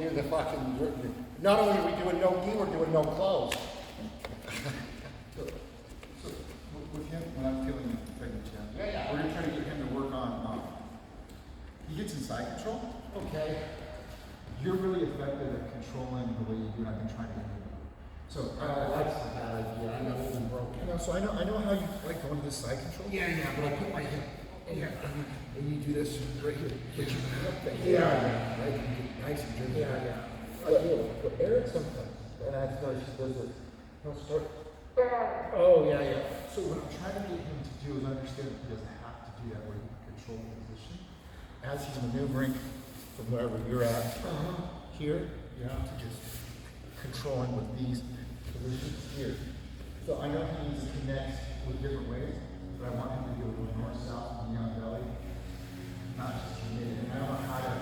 do the fucking, not only are we doing no gi, we're doing no clothes. So with him, when I'm feeling pregnant, Yeah. we're gonna try to get him to work on, he gets inside control. Okay. You're really effective at controlling the way you do, and I've been trying to get you. So, That's a bad idea, I know it's broken. you know, so I know how you like going to this side control. Yeah, but I put my hip, And you do this right here. But you put up the Yeah. right? You get nice and gentle. I do, but Eric sometimes, and I know she does it, he'll start, oh, yeah. So what I'm trying to get him to do is understand that he doesn't have to do that where he can control the position. As he's maneuvering from wherever you're at, here, to just controlling with these positions here. So I know he needs to connect with different ways, but I want him to do it with north, south, and beyond belly, not just mid. And I don't know how to.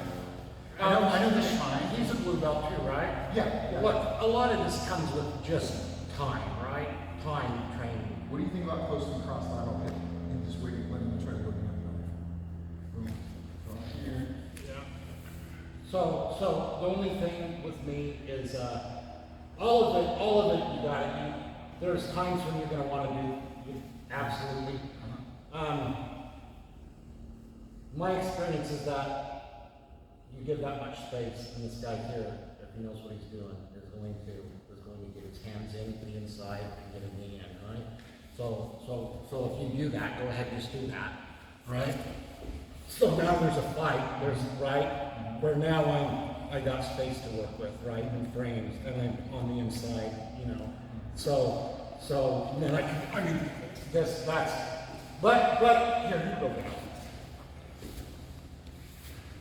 I know this fine. He's a blue belt too, right? Yeah. Look, a lot of this comes with just time, right? Time training. What do you think about close and cross lateral hip and just waiting, letting him try to go beyond belly? Boom. Go here. Yeah. So the only thing with me is all of it you got it. There's times when you're gonna want to do absolutely. My experience is that you give that much space, and this guy here, if he knows what he's doing, is going to get his hands in the inside and get a knee in, right? So if you do that, go ahead and just do that, right? So now there's a fight, where now I got space to work with, right, and frames, and then on the inside, So then but here, you go down.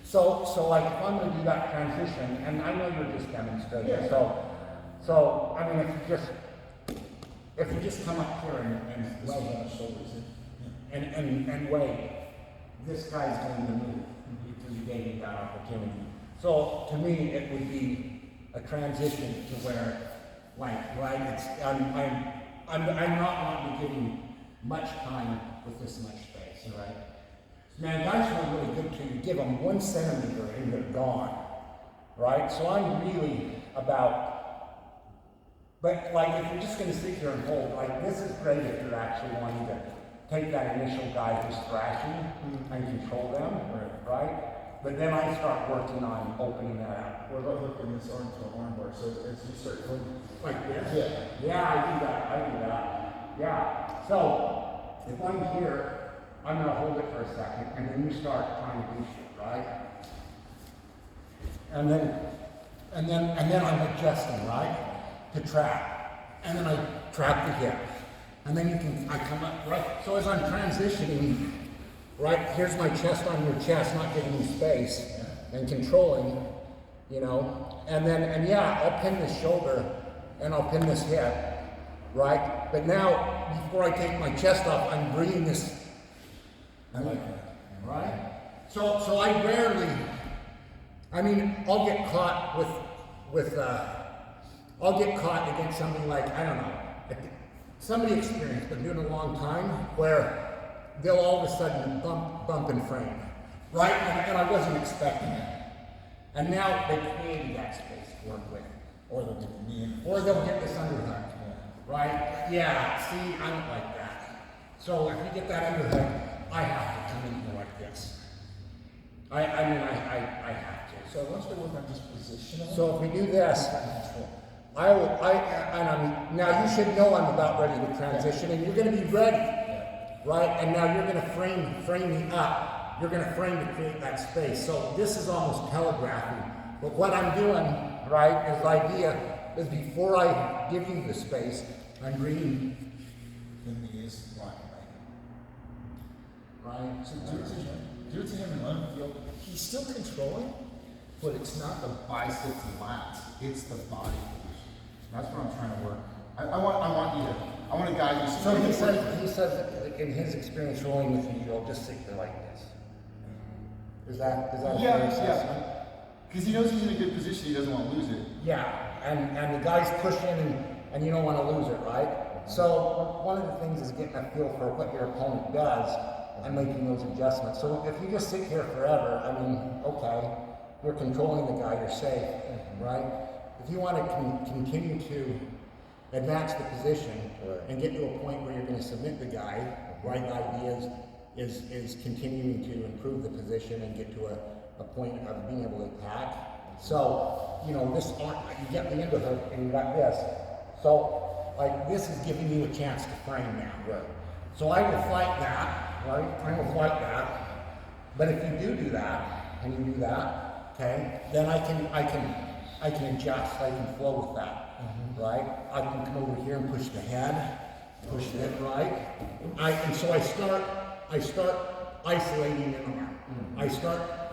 So like if I'm gonna do that transition, and I know you're just demonstrating, so I mean if you just come up here and This on the shoulders. and wait, this guy's going to move because you gave me that opportunity. So to me, it would be a transition to where, like, right, I'm not wanting to give him much time with this much space, right? Man, guys who are really good to you, give them 1 centimeter and they're gone, right? So I'm really about, but like if you're just going to sit here and hold, like this is great if you're actually wanting to take that initial guy who's thrashing and control them, right? But then I start working on opening that up. What about hooking this arm to an armbar? So as you start going Like this? Yeah. I do that. Yeah. So if I'm here, I'm gonna hold it for a second, and then you start trying to do shit, right? And then I'm adjusting, right? To trap. And then I trap the hip. And then I come up, right? So as I'm transitioning, right, here's my chest on your chest, not giving you space, and controlling, and I'll pin this shoulder, and I'll pin this hip, right? But now, before I take my chest off, I'm bringing this, I like that. right? So I rarely, I'll get caught I'll get caught against something like, I don't know, somebody experienced, been doing it a long time, where they'll all of a sudden bump and frame, right? And I wasn't expecting it. And now they created that space to work with. Or they'll get the knee in. Or they'll get this underhook, right? Yeah, see, I don't like that. So if you get that underhook, I have to come in here like this. I have to. So once we work on just positioning. So if we do this, now you should know I'm about ready to transition, and you're going to be ready, right? And now you're going to frame me up. You're going to frame to create that space. So this is almost telegraphing. But what I'm doing, right, is the idea is before I give you the space, I'm bringing The knee is lying right. right. So do it to him and let him feel. He's still controlling, but it's not the biceps and lats. It's the body position. That's what I'm trying to work. I want a guy who's So he says that in his experience rolling with you, you'll just sit there like this. Is that a fair assessment? Because he knows he's in a good position. He doesn't want to lose it. Yeah, and the guys push in and you don't want to lose it, right? So one of the things is getting a feel for what your opponent does and making those adjustments. So if you just sit here forever, okay, you're controlling the guy, you're safe, right? If you want to continue to advance the position and get to a point where you're going to submit the guy, right? The idea is continuing to improve the position and get to a point of being able to attack. So, you know, this arm, you get the underhook and you got this. So, like, this is giving you a chance to frame now. Right. So I will fight that, right? I will fight that. But if you do that, and you do that, okay, then I can adjust, I can flow with that, right? I can come over here and push the head, push it right. And so I start isolating an arm. I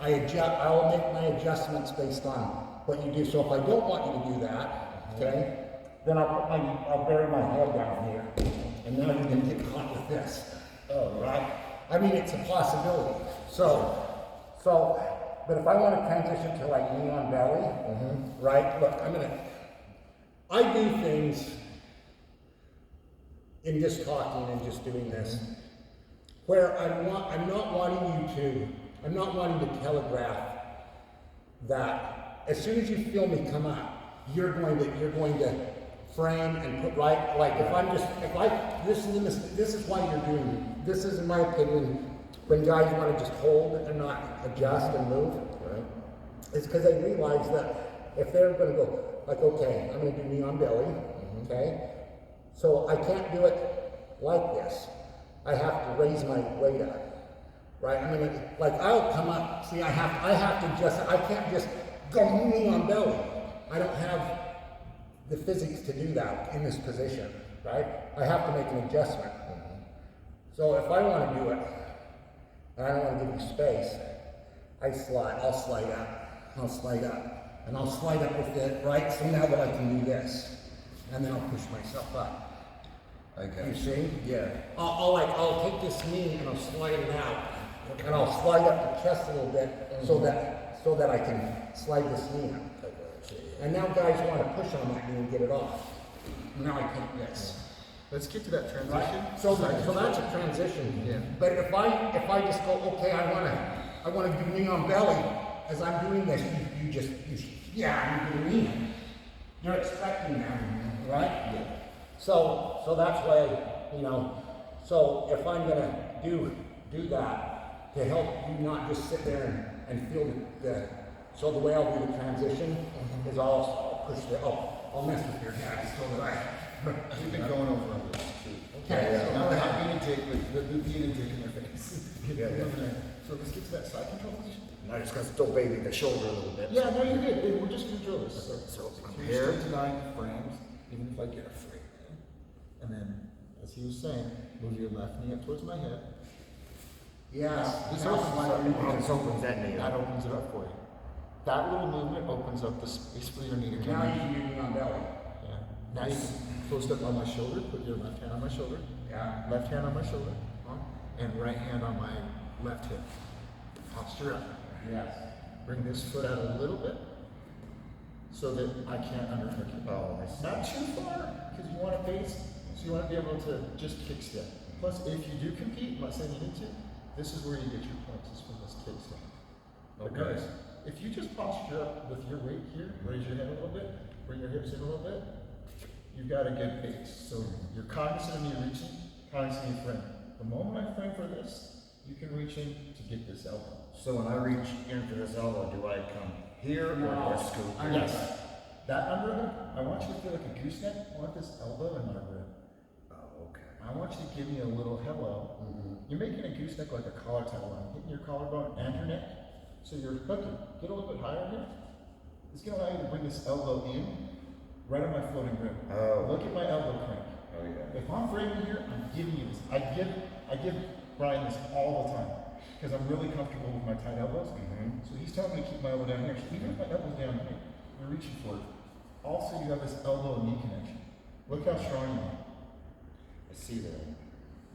adjust, I'll make my adjustments based on what you do. So if I don't want you to do that, okay, then I'll bury my head down here. And now you're gonna get caught with this. Oh, right? I mean, it's a possibility. But if I want to transition to like knee on belly, right? Look, I do things in just talking and just doing this, where I'm not wanting to telegraph that as soon as you feel me come up, you're going to frame and put right, like this is why you're doing, this is in my opinion, when guys want to just hold and not adjust and move, right? It's because they realize that if they're going to go, like, okay, I'm going to do knee on belly, okay? So I can't do it like this. I have to raise my weight up, right? I'll come up, see, I can't just go knee on belly. I don't have the physics to do that in this position, right? I have to make an adjustment. So if I want to do it, and I don't want to give you space, I'll slide up, and I'll slide up with it, right? So now that I can do this, and then I'll push myself up. Okay. You see? Yeah. I'll take this knee and I'll slide it out, and I'll slide up the chest a little bit, so that I can slide this knee up. And now guys want to push on that knee and get it off. Now I take this. Let's get to that transition. Right? So that's a transition. Yeah. But if I just go, okay, I want to do knee on belly, as I'm doing this, I'm doing knee. You're expecting that, right? Yeah. So that's why, you know, so if I'm gonna do that to help you not just sit there and feel so the way I'll do the transition is I'll push I'll mess with your head so that We've been going over this too. Okay. So not being a dick, but being a dick in their face. Yeah. So let's get to that side control position. I'm just gonna still baby the shoulder a little bit. Yeah, no, you're good. Hey, we're just gonna drill this. So I'm you're here. still denying the frames, even if I get a frame. And then, as he was saying, move your left knee up towards my head. yes. This opens that knee That up. opens it up for you. That little movement opens up the space for your knee to Now come you in. can do knee on belly. Yeah. Now you can post up on my shoulder, put your left hand on my shoulder, Yeah. left hand on my shoulder, and right hand on my left hip. Posture up. Yes. Bring this foot out a little bit so that I can't underhook you. Oh, I see. Not too far, because you want to base, so you want to be able to just kick step. Plus, if you do compete, I'm not saying you need to, this is where you get your points, is from this kick step. Okay. If you just posture up with your weight here, raise your head a little bit, bring your hips in a little bit, you've got a good base. So you're cognizant of me reaching, cognizant of your frame. The moment I frame for this, you can reach in to get this elbow. So when I reach into this elbow, do I come here or do I scoop? Yes. That underhook, I want you to feel like a gooseneck. I want this elbow in my rib. Oh, okay. I want you to give me a little hello. You're making a gooseneck like a collar tie line, hitting your collarbone and your neck. So you're hooking. Get a little bit higher here. It's going to allow you to bring this elbow in right on my floating rib. Oh. Look at my elbow crank. Oh, yeah. If I'm framing here, I'm giving you this. I give Brian this all the time because I'm really comfortable with my tight elbows. So he's telling me to keep my elbow down here. So even if my elbow's down here, you're reaching for it. Also, you have this elbow and knee connection. Look how strong you are. I see that.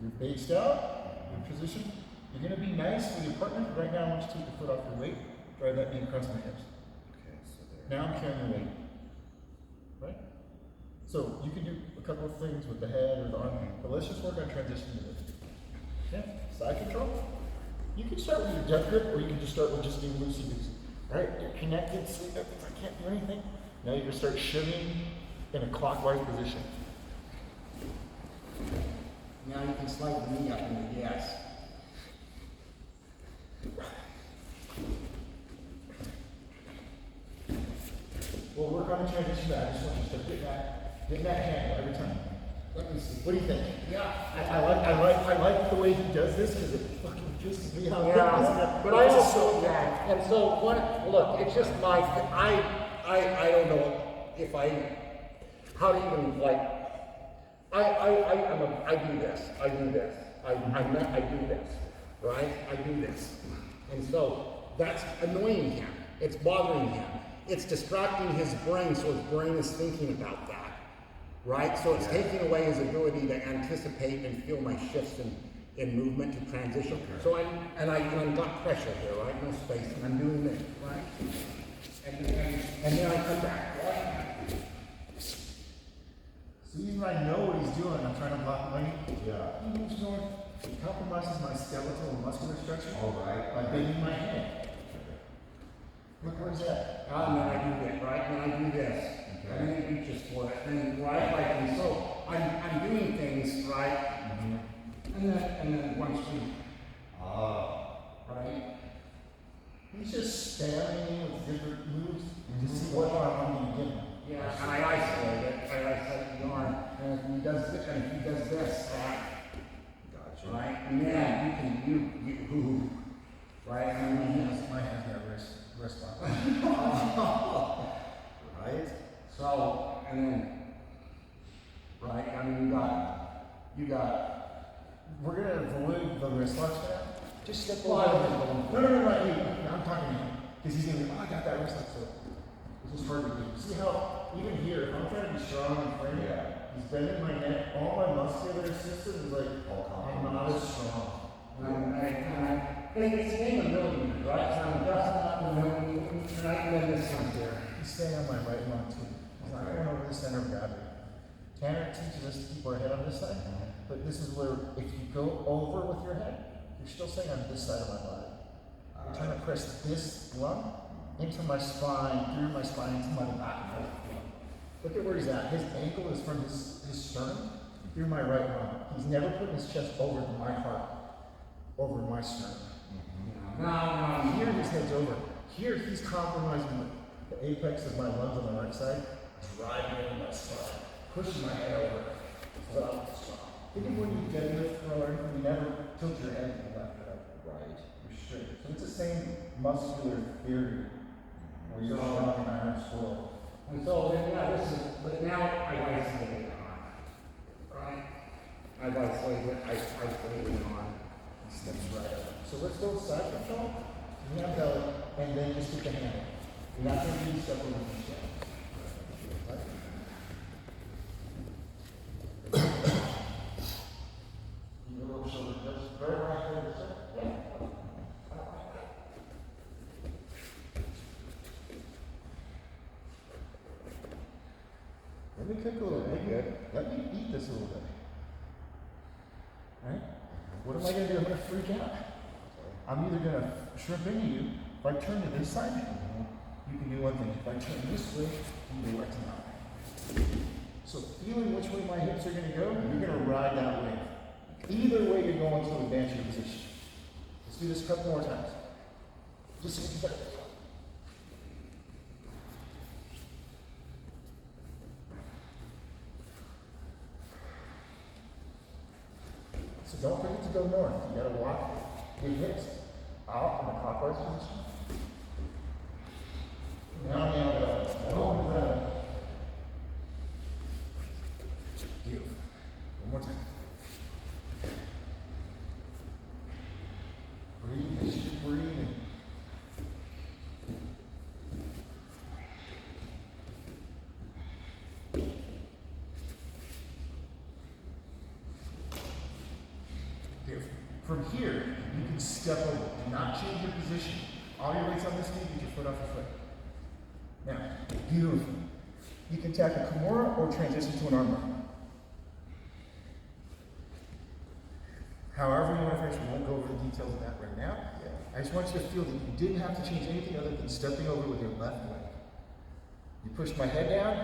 You're based out, you're positioned. You're going to be nice with your partner. Right now, I want you to take your foot off your weight. Drive that knee across my hips. Okay, so there. Now I'm carrying your weight. Right? So you can do a couple of things with the head or the arm, but let's just work on transitioning to this. Okay? Side control. You can start with your death grip, or you can just start with just being loosey-goosey. Right? You're connected, so I can't do anything. Now you can start shimmy in a clockwise position. Now you can slide the knee up in the yes. We'll work on the transition back. I just want you to start getting that handle every time. Let me see. What do you think? Yeah. I like the way he does this because it fucking pisses me off. Yeah, but I also, yeah, and so what, look, it's just my, I don't know if how to even like, I do this, I do this, I do this, right? I do this. And so that's annoying him, it's bothering him, it's distracting his brain so his brain is thinking about that. Right? So it's taking away his ability to anticipate and feel my shifts in movement to transition. So I've got pressure here, right? No space, and I'm doing this, right? And then I come back, right? So even when I know what he's doing, I'm trying to block money. Yeah. He moves north. He compromises my skeletal and muscular structure. All right. By bending my head. Look where's that? And then I do this, right? And then I do this. Okay. And then he reaches for it. And right, like, and so I'm doing things, right? Mm-hmm. And then once we right? He's just spamming me with different moves to see what arm I'm gonna give him. Yeah, and I isolate it. I isolate the arm. And if he does this, right? Gotcha. Right? And then you can right? And then my hands got wrist lock. Right? So, and then, right? I mean, you got. We're gonna avoid the wrist locks now. Just step No, over. I'm talking to him. Because he's gonna be, I got that wrist lock, so this is hard to do. See how, even here, if I'm trying to be strong and frame, he's bending my neck, all my muscular system is like, I'm not as strong. It's a game of millimeters, right? So I'm just up the millimeters, right? And then this one's here. He's staying on my right lung too. He's not going over the center of gravity. Tanner teaches us to keep our head on this side, but this is where if you go over with your head, you're still staying on this side of my body. You're trying to press this lung into my spine, through my spine, into my back. Look at where he's at. His ankle is from his sternum through my right lung. He's never put his chest over my heart, over my sternum. Now, Here his head's over. Here he's compromising the apex of my lungs on the right side, driving into my spine, pushing my head over. So I'm strong. Think of when you deadlift or anything, you never tilt your head to the left or right. You're straight. So it's the same muscular theory where you're strong and iron swirl. and so then, yeah, this is, but now I've isolated the arm, right? I've isolated the arm. Steps right up. So let's go side control, knee belly, and then just get the handle. You're not going to do stuff over the chest. Your little shoulder just very right there, sir. Yeah. Let me cook a little bit. Let me eat this a little bit. Right? What am I going to do? I'm going to freak out. I'm either going to shrimp into you. If I turn to this side, you can do one thing. If I turn this way, you do what's not. So feeling which way my hips are going to go, you're going to ride that wave. Either way, you're going to advance your position. Let's do this a couple more times. Just so don't forget to go north. You gotta walk your hips out in a clockwise position. Now, beautiful. One more time. Breathe as you breathe. From here, you can step over. Do not change your position. All your weight's on this knee, get your foot off your foot. Now, beautiful. You can tack a Kimura or transition to an armbar. however you want to finish, we won't go over the details of that right now. I just want you to feel that you didn't have to change anything other than stepping over with your left leg. You pushed my head down,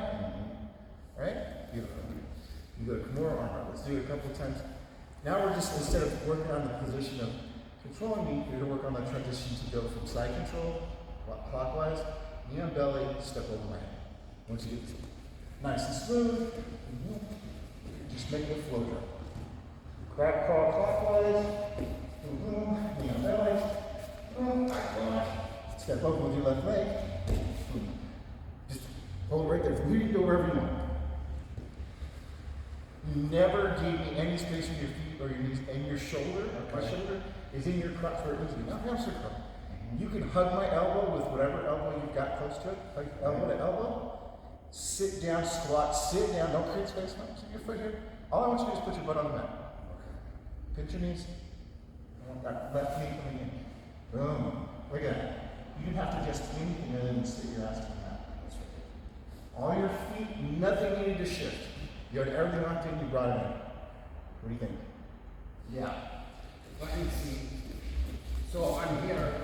right? Beautiful. You go to Kimura Armbar. Let's do it a couple of times. Now we're just, instead of working on the position of controlling me, you're going to work on that transition to go from side control, clockwise, knee on belly, step over my head. Once you get nice and smooth, just make it flow down. Crab crawl clockwise, knee on belly, step over with your left leg. Just hold it right there. From here, you can go wherever you want. You never gave me any space in your feet or your knees, and your shoulder, my shoulder, is in your crotch where it needs to be, not hamstring curl. You can hug my elbow with whatever elbow you've got close to it, like elbow to elbow. Sit down, squat, sit down, don't create space now. Sit your foot here. All I want you to do is put your butt on the mat. Pinch your knees. I want that left knee coming in. Boom. Look at that. You didn't have to adjust anything other than sit your ass to the mat. All your feet, nothing needed to shift. You had everything locked in, you brought it in. What do you think? Yeah. Let me see. So I'm here,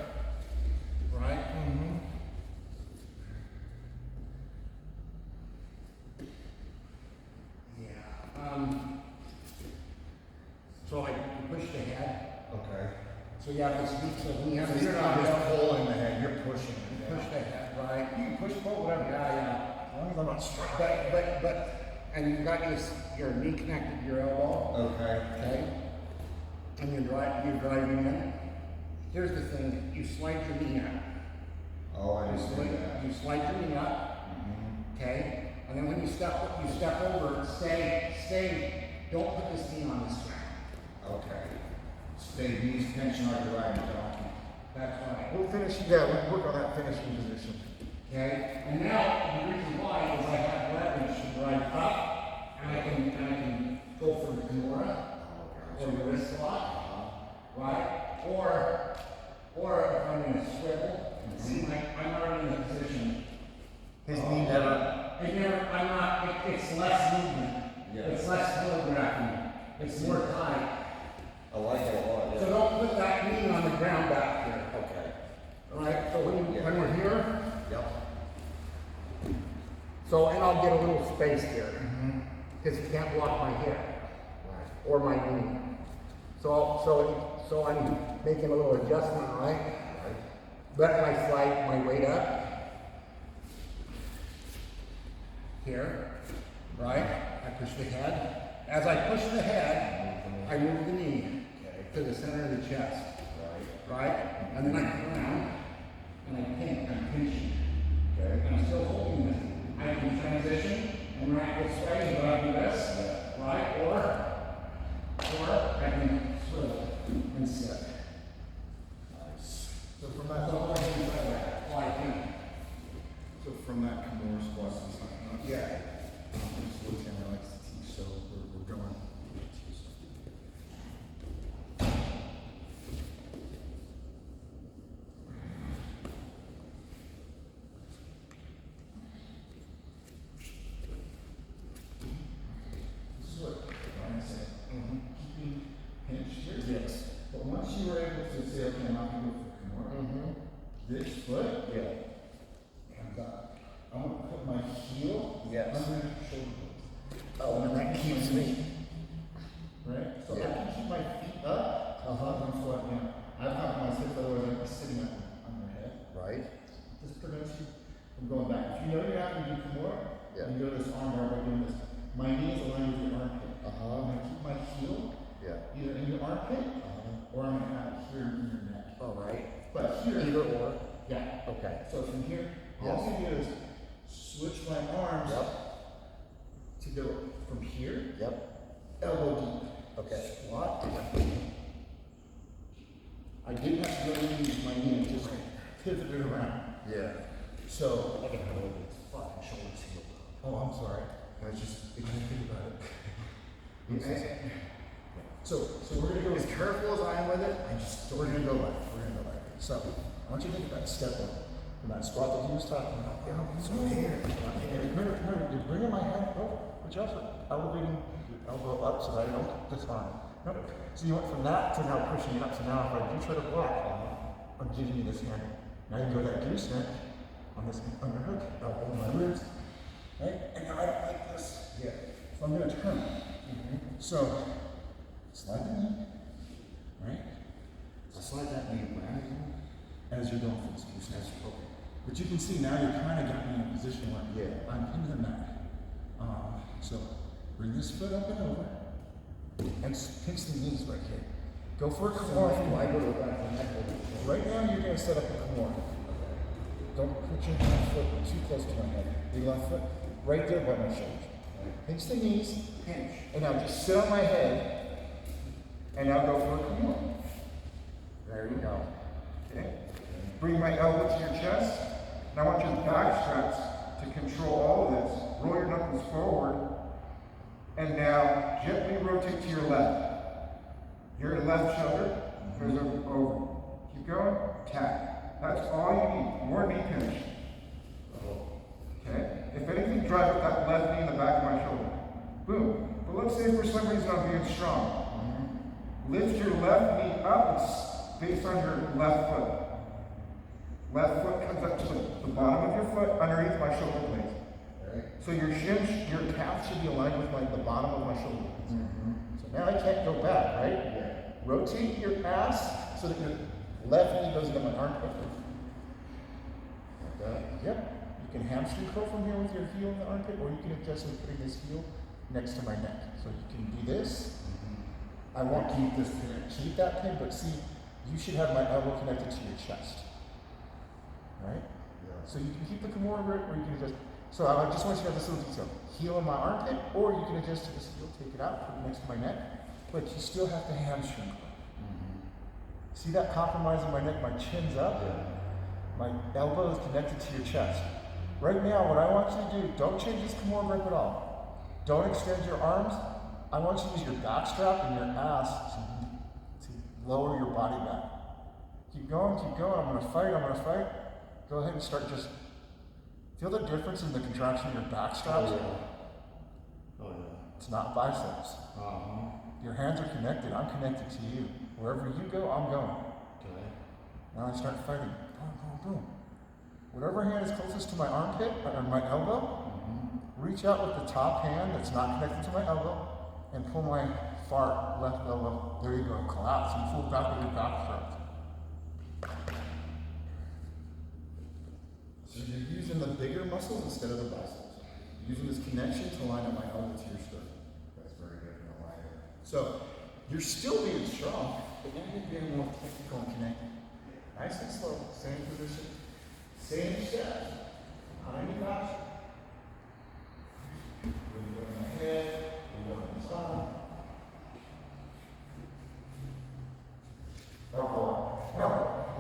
right? Yeah. So I push the head. Okay. So you have this deep, so we have So this you're not down. just pulling the head, you're pushing it. Push the head, right? You can push, pull, whatever. Yeah. As long as I'm not strong. But, and you got your knee connected to your elbow. Okay. And you're driving in. Here's the thing, you slide your knee up. Oh, I just do that. You slide your knee up, okay? And then when you step over, stay, don't put this knee on this ground. Okay. Stay knees tension like you're riding a donkey. That's right. We'll finish, yeah, we'll work on that finishing position. Okay? And now, the reason why is I have leverage to drive up, and I can go for the Kimura, or the wrist lock, right? Or if I'm in a swivel, see, I'm already in a position. His knee never. It's less movement. Yeah. It's less telegraphing. It's more tight. I like it a lot, So don't put that knee on the ground back here. Okay. Alright, so when we're here, Yep. so and I'll get a little space here. Because you can't block my hip. Or my knee. So I'm making a little adjustment, right? Let my slide my weight up. Here, right? I push the head. As I push the head, I move the knee to the center of the chest. Right? And then I come around and I'm pinching. Okay. I'm still holding this. I can transition and right this way, but I do this, right? Or I can swivel and sit. Nice. So from that, So from that Kimura squats and stuff. Yeah. this is what Tanner likes to teach, so we're going. This is what Brian said. Keeping pinched here. Yes. But once you were able to say, okay, I'm not going to go for Kimura, this foot, comes up. I'm going to put my heel Yes. under your shoulder blades. Oh, and that keeps me. Right? So Yeah. I can keep my feet up, I'm squatting down. I've got my hips, otherwise I'd be sitting on my head. Right? This prevents you from going back. If you know you're not going to do Kimura, Yeah. you go to this armbar by doing this. My knee is aligned with your armpit. Uh-huh. I'm going to keep my heel Yeah. either in your armpit or I'm going to have it here in your neck. All right. But here, Either or. yeah. Okay. So from here, all I'm going to do is switch my arms to go from here, Yep. elbow deep. Okay. Squat. I didn't have to really use my knee, just pivoted around. Yeah. So, Look at how it's fucking shoulders healed. oh, I'm sorry. I just think about it. So we're gonna go as careful as I am with it. We're gonna go left. So I want you to think about step one. From that squat that he was talking about. So here. Remember, you're bringing my hand. Oh, but you're also elevating your elbow up so that I don't disarm. Nope. So you went from that to now pushing it up. So now if I do try to block, I'm giving you this hand. Now you go that gooseneck on this underhook, elbow my ribs, right? And now I don't like this. Yeah. So I'm going to turn. So slide the knee, right? So slide that knee back. As you're going for this gooseneck. Okay. But you can see now you're kind of got me in a position where Yeah. I'm in the mat. So bring this foot up and over, and pinch the knees right here. Go for a Kimura. I go to the back of the neck. Right now you're going to set up a Kimura. Don't put your left foot too close to my head. Your left foot right there by my shoulders. Pinch the knees, Pinch. and now just sit on my head, and now go for a Kimura. There you go. Okay. Bring my elbow to your chest. Now I want your back straps to control all of this. Roll your knuckles forward. And now gently rotate to your left. Your left shoulder goes over. Keep going. Tap. That's all you need. More knee pinch. Okay? If anything, drive up that left knee in the back of my shoulder. Boom. But let's say for some reason I'm being strong. Lift your left knee up. It's based on your left foot. Left foot comes up to the bottom of your foot underneath my shoulder blades. So your shin, your calf should be aligned with the bottom of my shoulder blades. So now I can't go back, right? Yeah. Rotate your ass so that your left knee goes into my armpit. Like that. Yep. You can hamstring curl from here with your heel in the armpit, or you can adjust with putting this heel next to my neck. So you can do this. I won't keep this pin. Keep that pin, but see, you should have my elbow connected to your chest. Right? Yeah. So you can keep the Kimura grip, or you can adjust. So I just want you to have this little detail. Heel in my armpit, or you can adjust to this heel, take it out, put it next to my neck, but you still have to hamstring curl. See that compromise in my neck? My chin's up. My elbow is connected to your chest. Right now, what I want you to do, don't change this Kimura grip at all. Don't extend your arms. I want you to use your back strap and your ass to lower your body back. Keep going, keep going. I'm gonna fight. Go ahead and start just, feel the difference in the contraction of your back straps? Oh, yeah. It's not biceps. Your hands are connected. I'm connected to you. Wherever you go, I'm going. Okay. Now I start fighting. Boom, boom, boom. Whatever hand is closest to my armpit or my elbow, reach out with the top hand that's not connected to my elbow and pull my far left elbow. There you go. Collapse and pull back with your back straps. So you're using the bigger muscles instead of the biceps. You're using this connection to line up my elbow to your sternum. That's very good in a lighter. So you're still being strong, but now you're being more technical and connected. Nice and slow, same position, same step. Behind your back. When you go in my head, when you go in the spine. Elbow.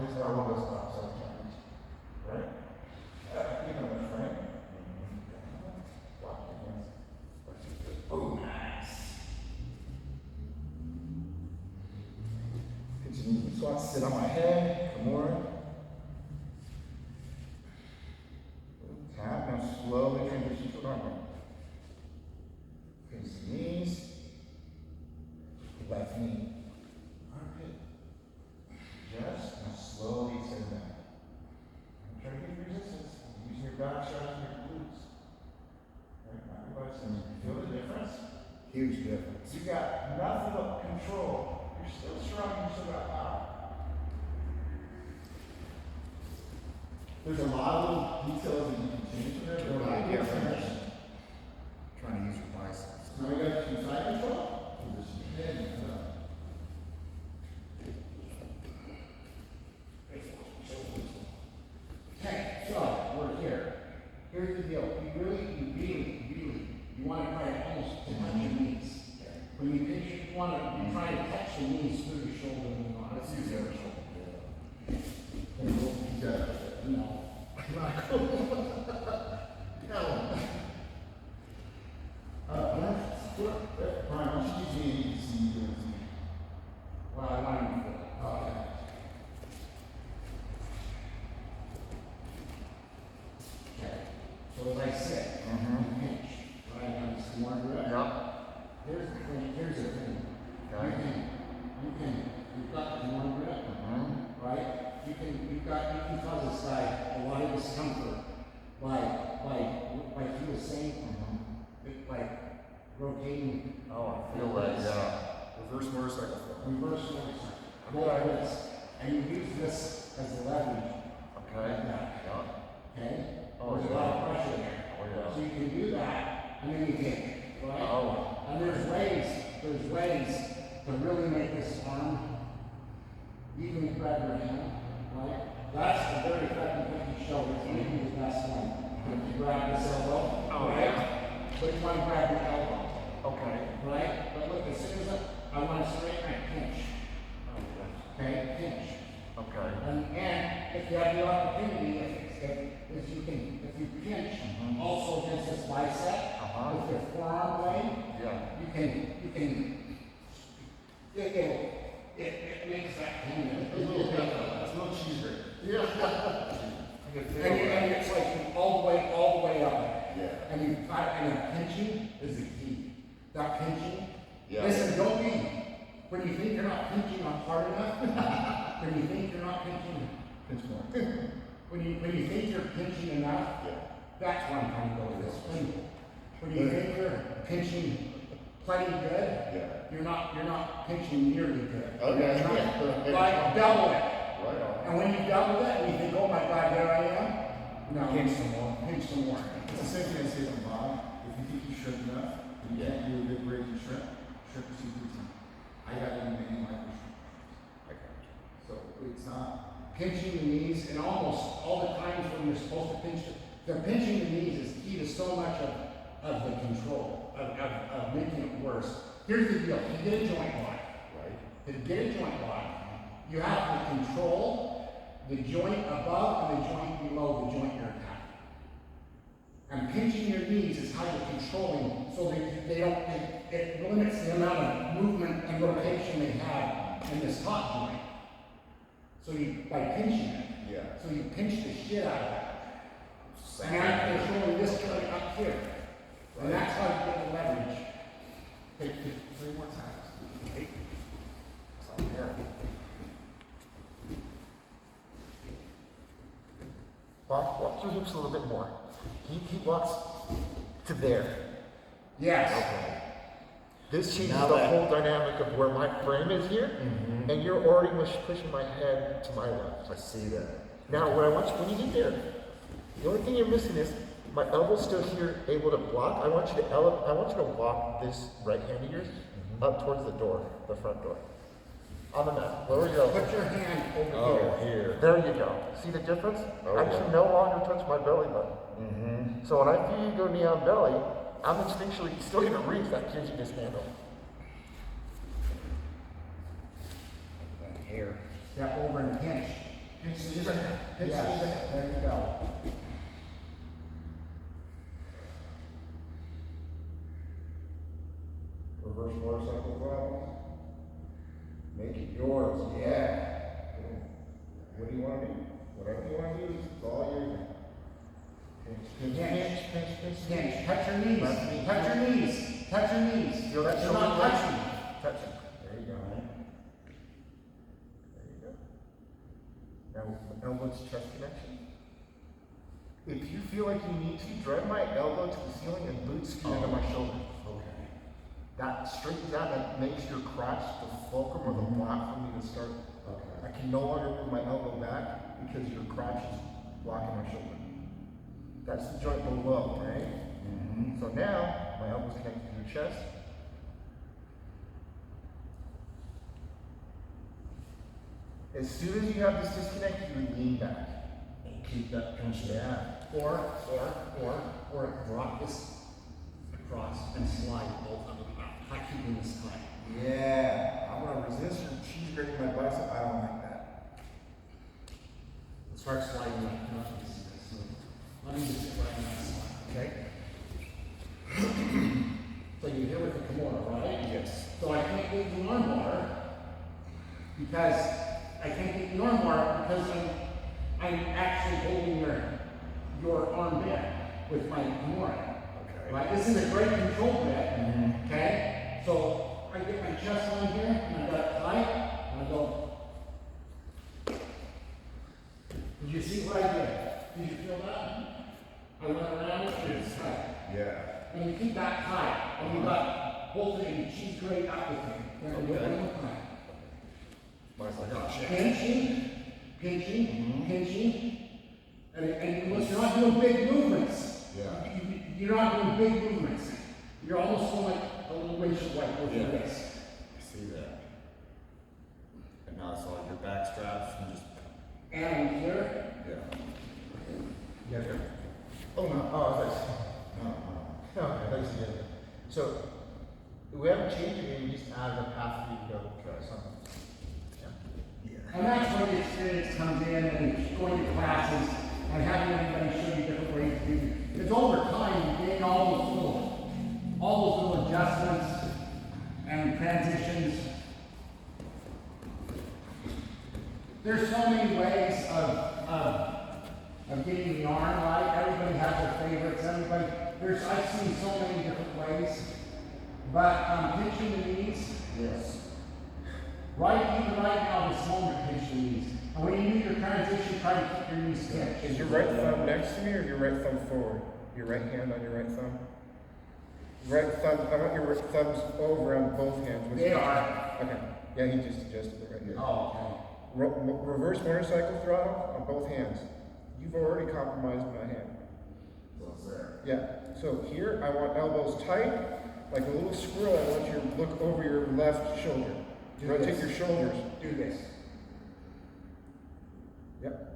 Here's our elbow stop sometimes. Right? You know my friend. Walk your hands. Oh, nice. Continue to squat, sit on my head, Kimura. Tap, now slowly transition to an armbar. Pinch the knees, left knee, armpit. Just, now slowly extend back. Try to get resistance. Use your back straps and your glutes. Right, not your biceps. Feel the difference? Huge difference. You got nothing but control. You're still strong, you still got power. There's a lot of little details that you can change in there, but when I get finished, Trying to use your biceps. now we got some side control. Position your head and up. Okay, so we're here. Here's the deal. You really, you want to try to almost touch your knees. When you pinch, you want to try to touch the knees through your shoulder and move on. Let's use the other shoulder. And we'll do that. No. Not cool. No. Brian, why don't you use me and see you doing something? Well, I want you to. Okay. Okay. So as I said, you pinch. Right? I'm just more direct. Yep. Here's the thing. Okay. You can gaining. Oh, I feel that, yeah. Reverse motorcycle flow. Reverse motorcycle. Go like this. And you use this as a leverage. Okay. Like that. Yeah. Okay? Oh, There's a yeah. lot of pressure there. Oh, yeah. So you can do that, and then you kick, right? Oh. And there's ways to really make this arm even grab your hand, right? That's a very effective cookie shoulder. It's going to be the best one. If you grab this elbow, Oh, right? yeah. But you want to grab your elbow, Okay. right? But look, as soon as I want to straighten and pinch, okay? Pinch. Okay. And if you have the opportunity, if you pinch also against this bicep, with your forearm blade, Yeah. it makes that pain a little bit. It's no cheese grater. Yeah. I can feel And that. it's like all the way up. Yeah. And pinching is the key. That pinching. Yeah. Listen, don't be. When you think you're not pinching hard enough, when you think you're not pinching, Pinch more. when you think you're pinching enough, Yeah. that's when I'm trying to go to this pinch. When you think you're pinching plenty good, Yeah. you're not pinching nearly good. Okay. You're not, like double it. Right on. And when you double it, and you think, oh my God, there I am. No, Pinch some more. Pinch some more. It's the same thing I say to mom. If you think you shrimp enough, and you can't do a good grade of shrimp, shrimp is easy. I got to make micro shrimp. I got you. So it's not. Pinching the knees, and almost all the times when you're supposed to pinch the pinching the knees is key to so much of the control, of making it worse. Here's the deal, you get a joint lock. Right. To get a joint lock, you have to control the joint above and the joint below the joint you're attacking. And pinching your knees is how you're controlling, so they don't, it limits the amount of movement and rotation they have in this top joint. So you, by pinching it, Yeah. so you pinch the shit out of it. Same. And I'm controlling this joint up here. And that's how you get the leverage. Take it 3 more times. Hey. It's on here. Walk your hips a little bit more. He walks to there. Yes. Okay. This changes Now the that- whole dynamic of where my frame is here, Mm-hmm. and you're already pushing my head to my left. I see that. Now, what I want you, when you get there, the only thing you're missing is my elbow's still here, able to block. I want you to walk this right hand of yours up towards the door, the front door. On the mat. Lower your elbow. Put your hand over Oh, here. here. There you go. See the difference? Oh, I yeah. can no longer touch my belly button. Mm-hmm. So when I feel you go knee on belly, I'm instinctually still going to reach that kid you just handled. Here. Step over and pinch. Pinch the hand. Pinch the Yes, hand. there you go. Reverse motorcycle problem. Make it yours. Yeah. What do you want to do? Whatever you want to do, it's all yours. Pinch, pinch, pinch. pinch. Touch your knees. Left knee. Touch your knees. Touch your knees. Feel that You're shoulder not blade? touching. Touch it. There you go. There you go. Now, elbow to chest connection. If you feel like you need to, drive my elbow to the ceiling and boot scoot into my shoulder. Okay. That straightens out, that makes your crotch the fulcrum or the block for me to start. I can no longer move my elbow back because your crotch is blocking my shoulder. That's the joint below, right? Mm-hmm. So now, my elbow's connected to your chest. As soon as you have this disconnect, you lean back. Keep that pinch there. Yeah. Or drop this across and slide both of them out. Not keeping this tight. Yeah. I'm gonna resist your cheese grating my bicep. I don't like that. Start sliding like nothing. So let me just right now. Okay? So you're here with the Kimura, right? Yes. So I can't get the armbar because I'm actually holding your arm bit with my Kimura. Okay. Right? This is a great control bit. Mhm. Okay? So I get my chest on here and I got it tight and I go. Did you see what I did? Did you feel that? I went around it and it's tight. Yeah. And you keep that tight, and you got whole thing, she's great up with me. Okay. Mine's like, oh shit. Pinching, pinching, and you're not doing big movements. Yeah. You're not doing big movements. You're almost going like a little windshield wiper with your wrist. I see that. And now it's all your back straps and just. And here, Yeah. You got here? Oh, no, oh, I thought No, no, I thought you said it. So, we haven't changed it, we just added a path for you to go try something. Yeah. and that's where the experience comes in, and going to classes and having everybody show you different ways to do it. It's over time you gain all those little adjustments and transitions. There's so many ways of getting the arm right. Everybody has their favorites. I've seen so many different ways. But pinching the knees. Yes. Even right now, this moment, pinch the knees. And when you do your transition, try to keep your knees pinched. Is your right thumb next to me or your right thumb forward? Your right hand on your right thumb? Right thumb, I want your thumbs over on both hands. They are. Okay. Yeah, he just adjusted it right here. Oh, okay. Reverse motorcycle throttle on both hands. You've already compromised my hand. So it's there. Yeah. So here, I want elbows tight, like a little squirrel. I want you to look over your left shoulder. Do Rotate this. your shoulders. Do this. Yep.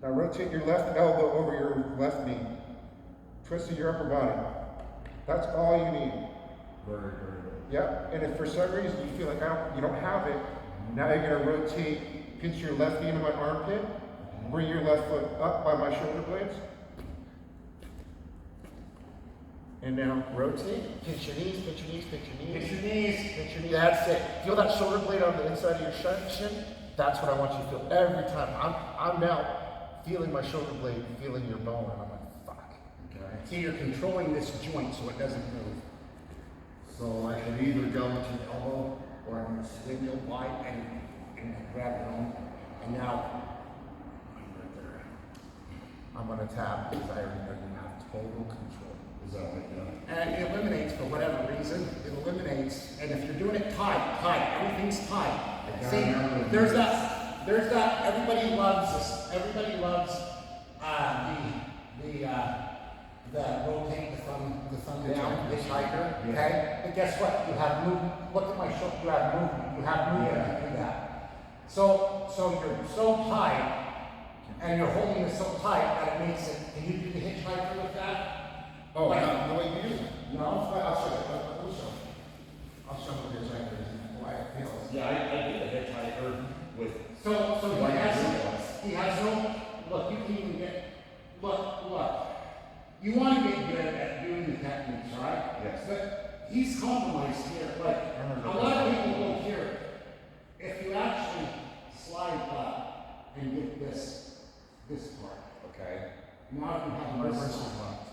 Now rotate your left elbow over your left knee. Twisting your upper body. That's all you need. Very, very good. Yep. And if for some reason you feel like you don't have it, now you're gonna rotate, pinch your left knee into my armpit, bring your left foot up by my shoulder blades. And now rotate, pinch your knees, pinch your knees, pinch your knees. Pinch your knees. Pinch your knees. That's it. Feel that shoulder blade on the inside of your shin? That's what I want you to feel every time. I'm now feeling my shoulder blade, feeling your bone, and I'm like, fuck. Okay. See, you're controlling this joint so it doesn't move. So I can either go to the elbow Or I'm going to swing your wide and grab your own. And now, I'm right there. I'm gonna tap because I already know you have total control. Is that what you And it eliminates, for whatever reason, it eliminates. And if you're doing it tight, everything's tight. See, there's that, everybody loves this, everybody loves, the rotate the thumb down, the hiker, okay? But guess what? You have movement, look at my shoulder, you have movement to do that. So you're so tight, and you're holding it so tight that it makes it, can you do the hitchhiker with that? Oh, Like- no, way you use it. No? I'll show you. I'll show you this right there. Why it feels. Yeah, I do the hitchhiker with. So he has no, look, you can even get, look. You want to get good at doing the techniques, right? Yes. But he's compromised here, like, a lot of people go here. If you actually slide up and get this part, Okay. now you have My this wrist is side. locked.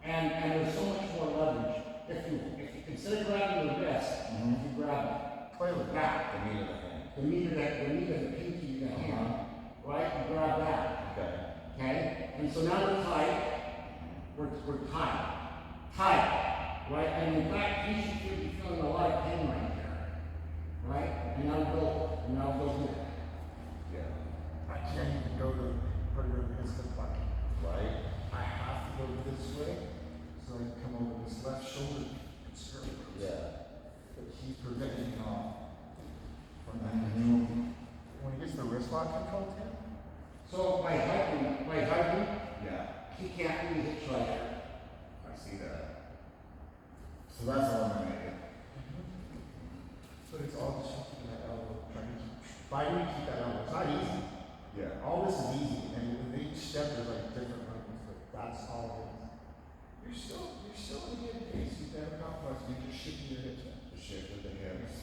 And there's so much more leverage. If you instead of grabbing the wrist, you grab Clearly. it back. The meat of the hand. The meat of the pinky of the hand, right? You grab that, Okay. okay? And so now we're tight. We're tight, right? And in fact, you should be feeling a lot of pain right there, right? And now go here. Yeah. I can't even go to put it in his hip pocket. Right. I have to go this way, so I can come over this left shoulder and circle. Yeah. But he's preventing me from that. Mm-hmm. When he gets the wrist lock control, Tim, So by hiking, Yeah. he can't do the hitchhiker. I see that. So that's eliminated. so it's all just keeping that elbow, trying to fighting to keep that elbow. It's not easy. Yeah. All this is easy, and with each step there's like different movements, but that's all it is. You're still in a good pace. You've never compromised. You're just shifting your hips now. The shift of the hips.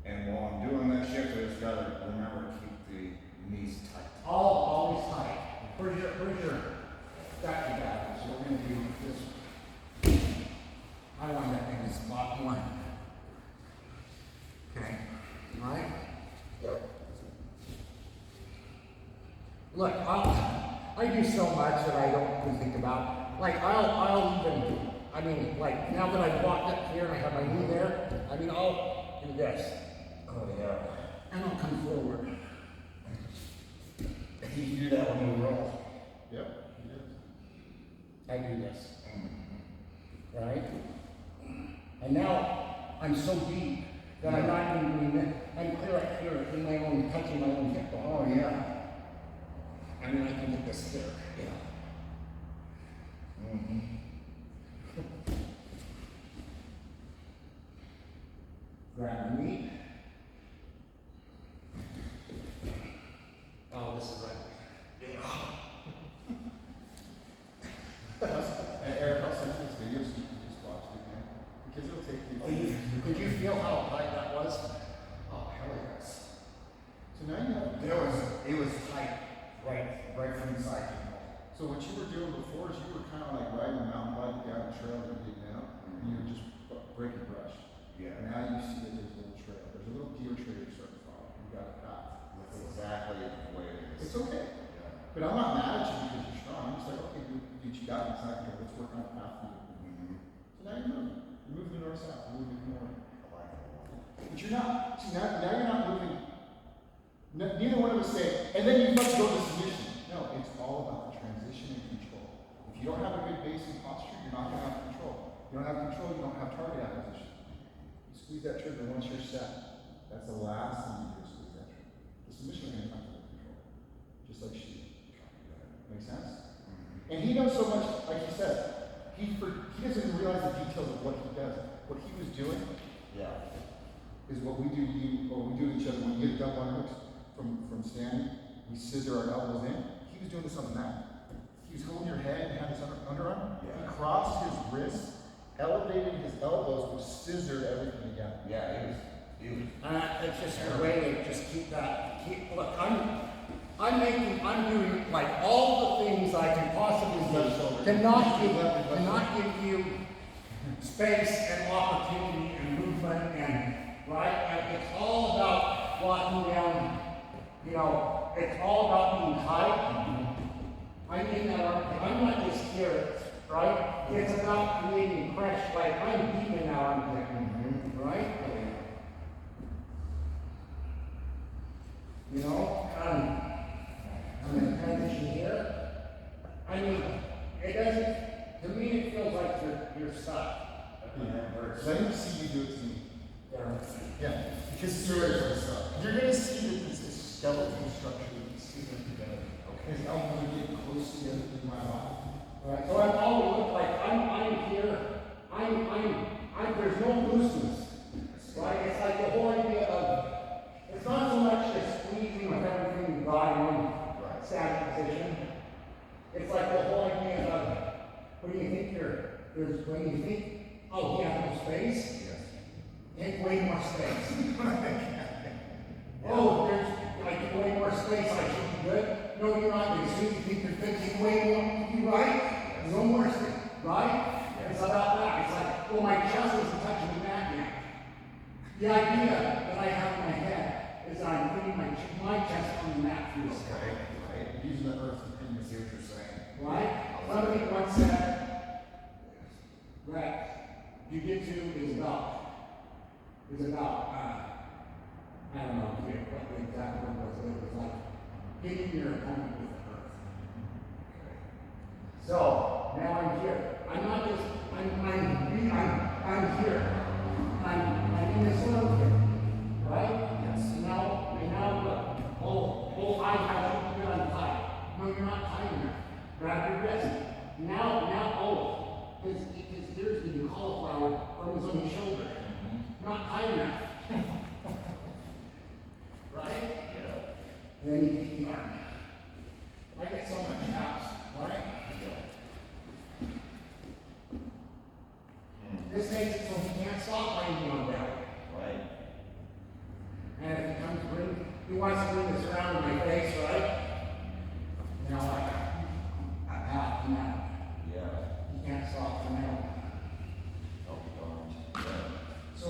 And while I'm doing that shift, I just gotta remember to keep the knees tight. Always tight. Where's your back to back? So we're gonna do this. I want that thing to spot one. Okay, right? Yep. Look, I do so much that I don't even think about. Like I'll even I mean, like, now that I've walked up here and I have my knee there, I mean, I'll do this. Oh, yeah. And I'll come forward. You do that when you roll. Yep. I do this. Right? And now I'm so deep that I'm not even doing that. I'm clear up here in my own, touching my own hip bone. Oh, yeah. I mean, I can get this there. Yeah. Mm-hmm. Grab the knee. Oh, this is right. And Eric, I'll send you this video so you can just watch it again. Because it'll take you. Could you feel how tight that was? Oh, hell yes. So now you have. It was tight, right from the side. So what you were doing before is you were kind of like riding a mountain bike down a trail that you did now, and you were just breaking brush. Yeah. Now you see that there's a little trail. There's a little deer trail you're starting to follow. You got a path. That's exactly the way it is. It's okay. Yeah. But I'm not mad at you because you're strong. I'm just like, okay, dude, you got it. It's not good. Let's work on a path for you. Mm-hmm. So now you're moving. You're moving to north south. You're moving to north. I like it a lot. But you're not. See, now you're not moving. Neither one of us say, and then you must go to submission. No, it's all about the transition and control. If you don't have a good base and posture, you're not going to have control. You don't have control, you don't have target acquisition. You squeeze that trigger once you're set. That's the last thing you do is squeeze that trigger. The submission is going to come to the control. Just like she. Make sense? Mm-hmm. And he knows so much, like he said, he doesn't even realize the details of what he does. What he was doing Yeah. is what we do to you, or we do to each other when we get dumb underhooks from standing. We scissor our elbows in. He was doing this on the mat. He was holding your head and had his underarm. Yeah. He crossed his wrists, elevated his elbows, which scissored everything together. Yeah, it was. It's just a way to just keep that. Look, I'm doing like all the things I can possibly do to not give you space and opportunity and movement and right. And it's all about walking down. You know, it's all about being tight. I'm in that armpit. I'm not just here, right? It's about creating pressure. Like I'm deep in that armpit, right? You know, I'm in a transition here. I mean, it doesn't. To me, it feels like you're stuck. Let him see you do it to me. Yeah, because you're going to see that this is skeletal structure that's sticking together. Okay. His elbows are getting close together in my body. Right. So I've always looked like I'm here. There's no looseness. Right? It's like the whole idea of, it's not so much just squeezing with everything you got in one static position. It's like the whole idea of, when you think, oh, he has no space, take way more space. Oh, there's like way more space, I should be good. No, you're not. As soon as you think you're good, take way more, you right? No more space, right? It's about that. It's like, well, my chest isn't touching the mat yet. The idea that I have in my head is that I'm putting my chest on the mat through this. Right? Using the earth and See what you're saying. Right? Somebody once said that jiu-jitsu is about, I don't know what the exact word was, but it was like hitting your opponent with the earth. So, now I'm here. I'm not just, I'm here. I'm in this world here. Right? Yes. And now look. Oh, I have you untied. No, you're not tying enough. Grab your wrist. Now, his ears getting cauliflower from his own shoulder. Not tight enough. Right? Yeah. And then you take the arm. I get so much house, right? This makes it so he can't stop laying on belly. Right. And if he comes he wants to bring this around in my face, right? Now I have now. Yeah. He can't stop the metal. Oh, darn. Yeah. So,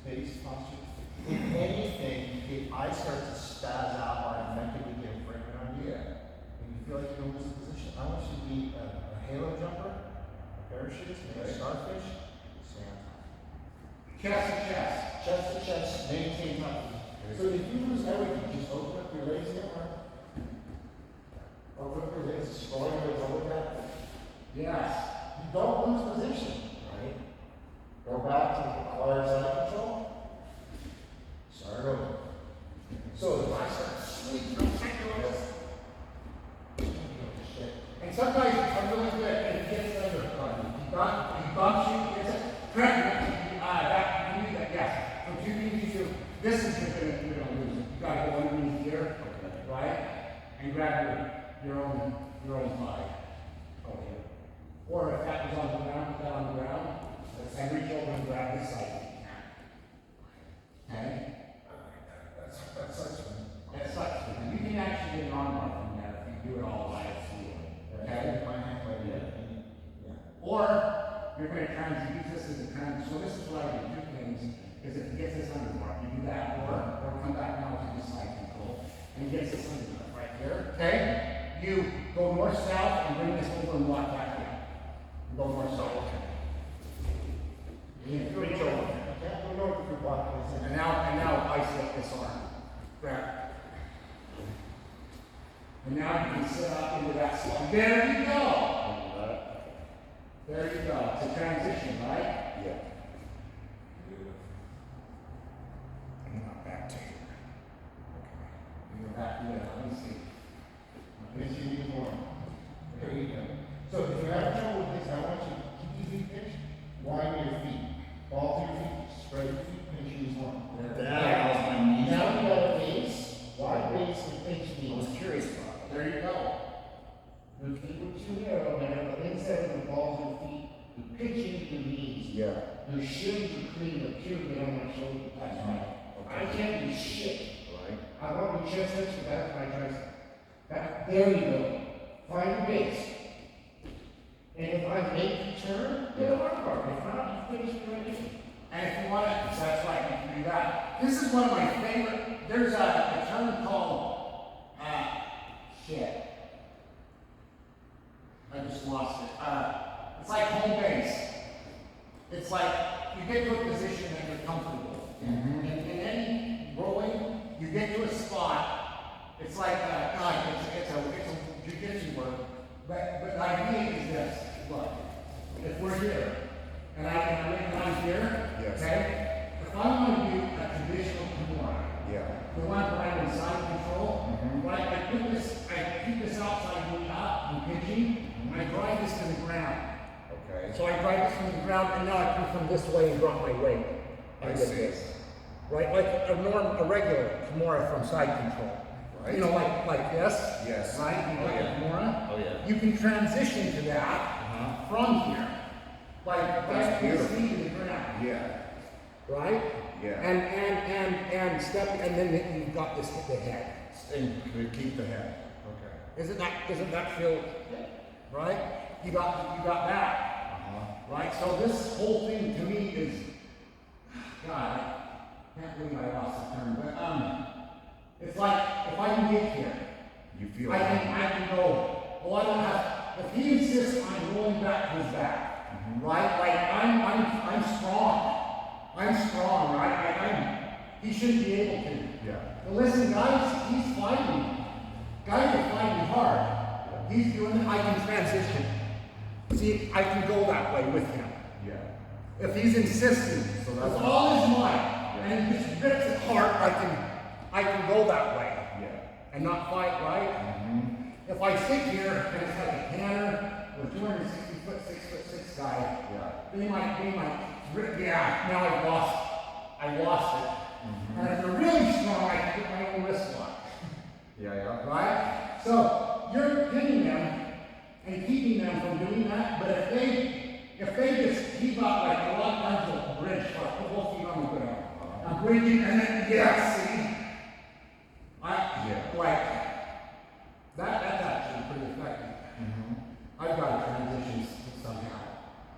base posture. If anything, if I start to spaz out or I'm mentally get a frame around you, and you feel like you don't lose a position, I want you to be a halo jumper, Parachutes, maybe starfish, stand. Chest to chest. Chest to chest, maintain time. So if you lose everything, just open up your legs here, right? Open up your legs, scroll your legs over that. Yes. You don't lose position, right? Go back to the acquired side control. Start over. So if I start sweeping, I'm taking this. And some guys are really good and it gets under he bumps you, gets it. Correct. That, you need that, yes. So you need to, this is the thing that you're gonna lose. You gotta go underneath here, right? And grab your own thigh. Okay. Or if that was on the ground, put that on the ground, and reach over and grab this side. Okay? That's such a. That sucks. You can actually get an armbar from there if you do it all by yourself. Okay? My hand like that. Yeah. Or you're going to use this as a so this is what I do. Two things is if it gets this underbar, you do that, or come back now to the side control and gets this underbar right here. Okay? You go north south and bring this over and walk back in. Go north south. You can reach over. Okay, I don't know if you're blocking this. And now isolate this arm. Grab. And now you can sit up into that slot. There you go. There you go. It's a transition, right? Yeah. And now back to here. Okay. And go back to there. Let me see. Let me see you more. There you go. So if you have trouble with this, I want you to keep these pitch, wind your feet. Ball to your feet, spread your feet, pinch knees one. That was my knee. Now you got a base, wide base and pinch I knees. was curious about it. There you go. The feet were too narrow, man, but instead of the balls of the feet, you're pitching your knees. Yeah. Your shins are clean, the pyramid on my shoulder. That's right. I can't do shit. Right. I want your chest touch the back of my tricep. Back, there you go. Find your base. And if I make you turn, get a hard part. If not, you finish the right here. And if you want to, that's right, you can do that. This is one of my favorite, there's a term called, shit. I just lost it. It's like home base. It's like you get to a position that you're comfortable in. In any rowing, you get to a spot. It's like, it's a jiu-jitsu word. But the idea is this. Look, if we're here, and I'm here, Yes. okay? If I want to do a traditional Kimura, Yeah. the one where I'm in side control, right? I keep this outside knee up and pitching, and I drive this to the ground. Okay. So I drive this from the ground, and now I come from this way and drop my weight. I And see. get this. Right, like a regular Kimura from side control. Right. You know, like this. Yes. Right, you Oh, got yeah. the Kimura. Oh, yeah. You can transition to that from here. Like That's this beautiful. feet in the ground. Yeah. Right? Yeah. And step, and then you've got this at the head. And we keep the head. Okay. Doesn't that feel right? You got that, right? So this whole thing to me is, God, I can't believe I lost the term, but it's like if I can get here, You feel I can go. Well, I don't have. If he insists on rolling back his back, right? Like I'm strong. I'm strong, right? He shouldn't be able to. Yeah. But listen, guys, he's fighting. Guys are fighting hard. He's doing it. I can transition. See, I can go that way with him. Yeah. If he's insisting, So that's with all his might, and he just grips it hard, I can go that way Yeah. and not fight, right? If I sit here and it's like a canner or 260 foot, 6'6" guy, Yeah. they might rip, yeah, now I lost it. And if they're really strong, I can get my own wrist lock. Yeah. Right? So you're pinning them and keeping them from doing that, but if they just keep up like a lot of times a bridge, like put both feet on the ground. I'm bridging and then see? That's actually pretty effective. I've got to transition somehow.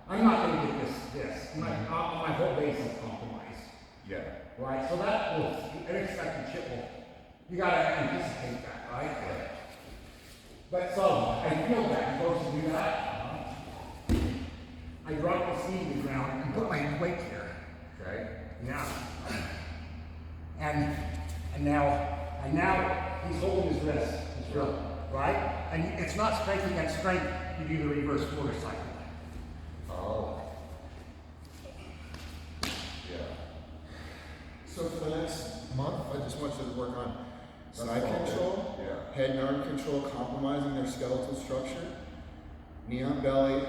I'm not going to get this. My whole base is compromised. Yeah. Right? So that will, unexpected chip will, you got to anticipate that, right? But so, I feel that, you're supposed to do that. I drop the seat to the ground and put my weight here. Okay. Yeah. And now he's holding his wrist, right? And it's not strength against strength. You do the reverse quarter cycle. Oh. Yeah. So for the next month, I just want you to work on side That's all control, good. Yeah. head and arm control, compromising their skeletal structure, knee on belly,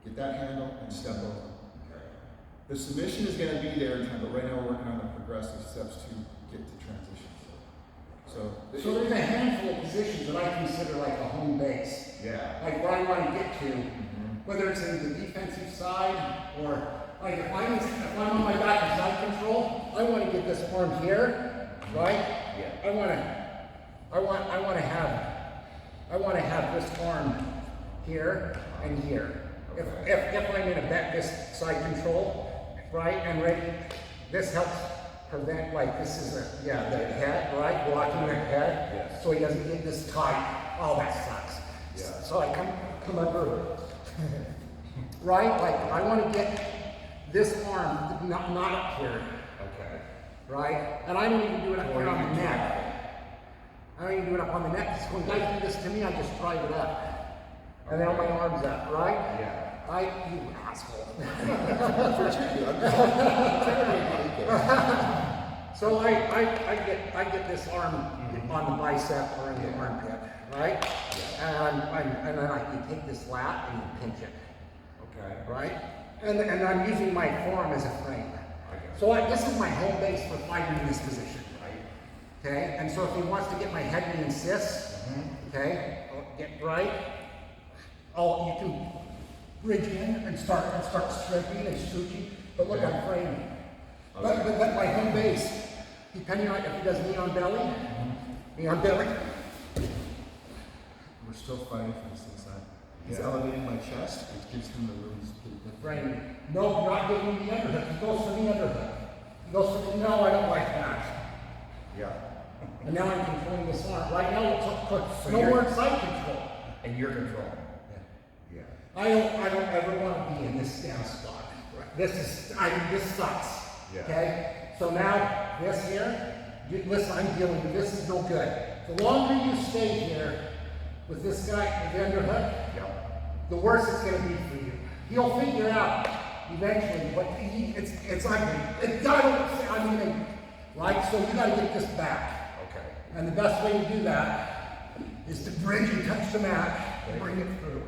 get that handle, and step over. The submission is going to be there in time, but right now we're working on the progressive steps to get to transition. So there's a handful of positions that I consider like a home base. Yeah. Like where I want to get to, whether it's in the defensive side or like if I'm on my back in side control, I want to get this arm here, right? Yeah. I want to have this arm here and here. If I'm in a back this side control, right, and ready, this helps prevent like this is the head, right, blocking the head, Yes. so he doesn't get this tight. Oh, that sucks. Yeah. So I come under, right, like I want to get this arm not up here, Okay. right, and I don't even do it up here on the neck. I don't even do it up on the neck. Because when guys do this to me, I just drive it up. And then my arms up, right? Yeah. You asshole. So I get this arm on the bicep or in the armpit, right? And then you take this lat and you pinch it, Okay. right? And I'm using my forearm as a frame. So this is my home base for fighting in this position. Okay, and so if he wants to get my head and insist, okay, get right, you can bridge in and start stripping and scooching, but look, I'm framing. But my home base, depending on if he does knee on belly, we're still fighting for this inside. He's elevating my chest, which gives him the room to speak. framing. No, you're not giving me the underhook. He goes for the underhook. He goes for the, no, I don't like that. Yeah. And now I'm controlling this arm. Right now, So no you're- more side control. And you're controlling. Yeah. I don't ever want to be in this down spot. This sucks. Yeah. Okay? So now, this here, listen, I'm dealing with this is no good. The longer you stay here with this guy, the underhook, Yep. the worse it's going to be for you. He'll figure out eventually, but it's ugly. Right? So you got to get this back. Okay. And the best way to do that is to bridge and touch the mat and bring it through.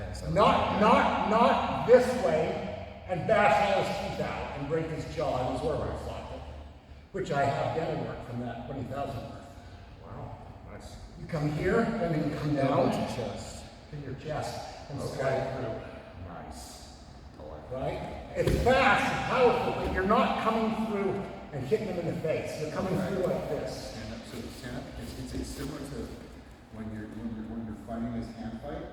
Nice. Not this way and bash all his teeth out and break his jaw and his orbital socket, which I have dental work from that 20,000 worth. Wow. Nice. You come here and then you come down Down to chest. to your chest and Okay. slide through. Nice. I like that. Right? It's fast and powerful, but you're not coming through and hitting them in the face. You're coming through like this. Stand up. So stand up. It's similar to when you're fighting this hand fight.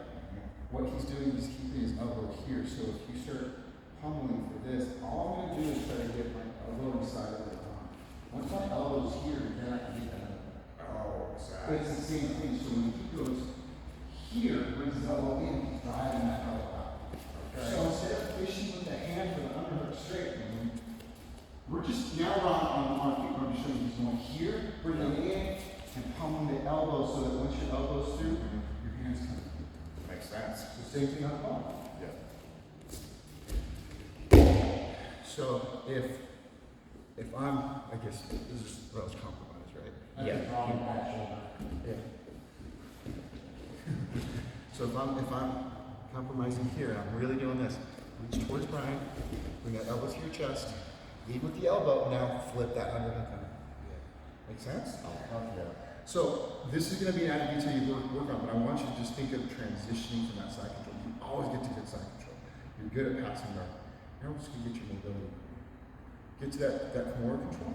What he's doing is keeping his elbow here. So if you start pummeling for this, all I'm going to do is try to get my elbow inside of the arm. Once my elbow's here, then I can get that elbow. Oh, But it's the same thing. So when he goes here, brings his elbow in, he's driving that elbow out. Okay. So instead of fishing with the hand for the underhook straight, we're just now I'm just showing you he's going here, bringing it in, and pummeling the elbow so that once your elbow's through, your hands come through. Makes sense. It's the same thing on the bottom. Yeah. So if I'm, I guess this is what I was compromised, right? That's Yeah. a problem, actually. Yeah. So if I'm compromising here, and I'm really doing this, reach towards Brian, bring that elbow to your chest, lead with the elbow, now flip that underhook on. Make sense? Yeah. So this is going to be an added detail you work on, but I want you to just think of transitioning from that side control. You always get to good side control. You're good at passing guard. You're just going to get your mobility. Get to that Kimura control.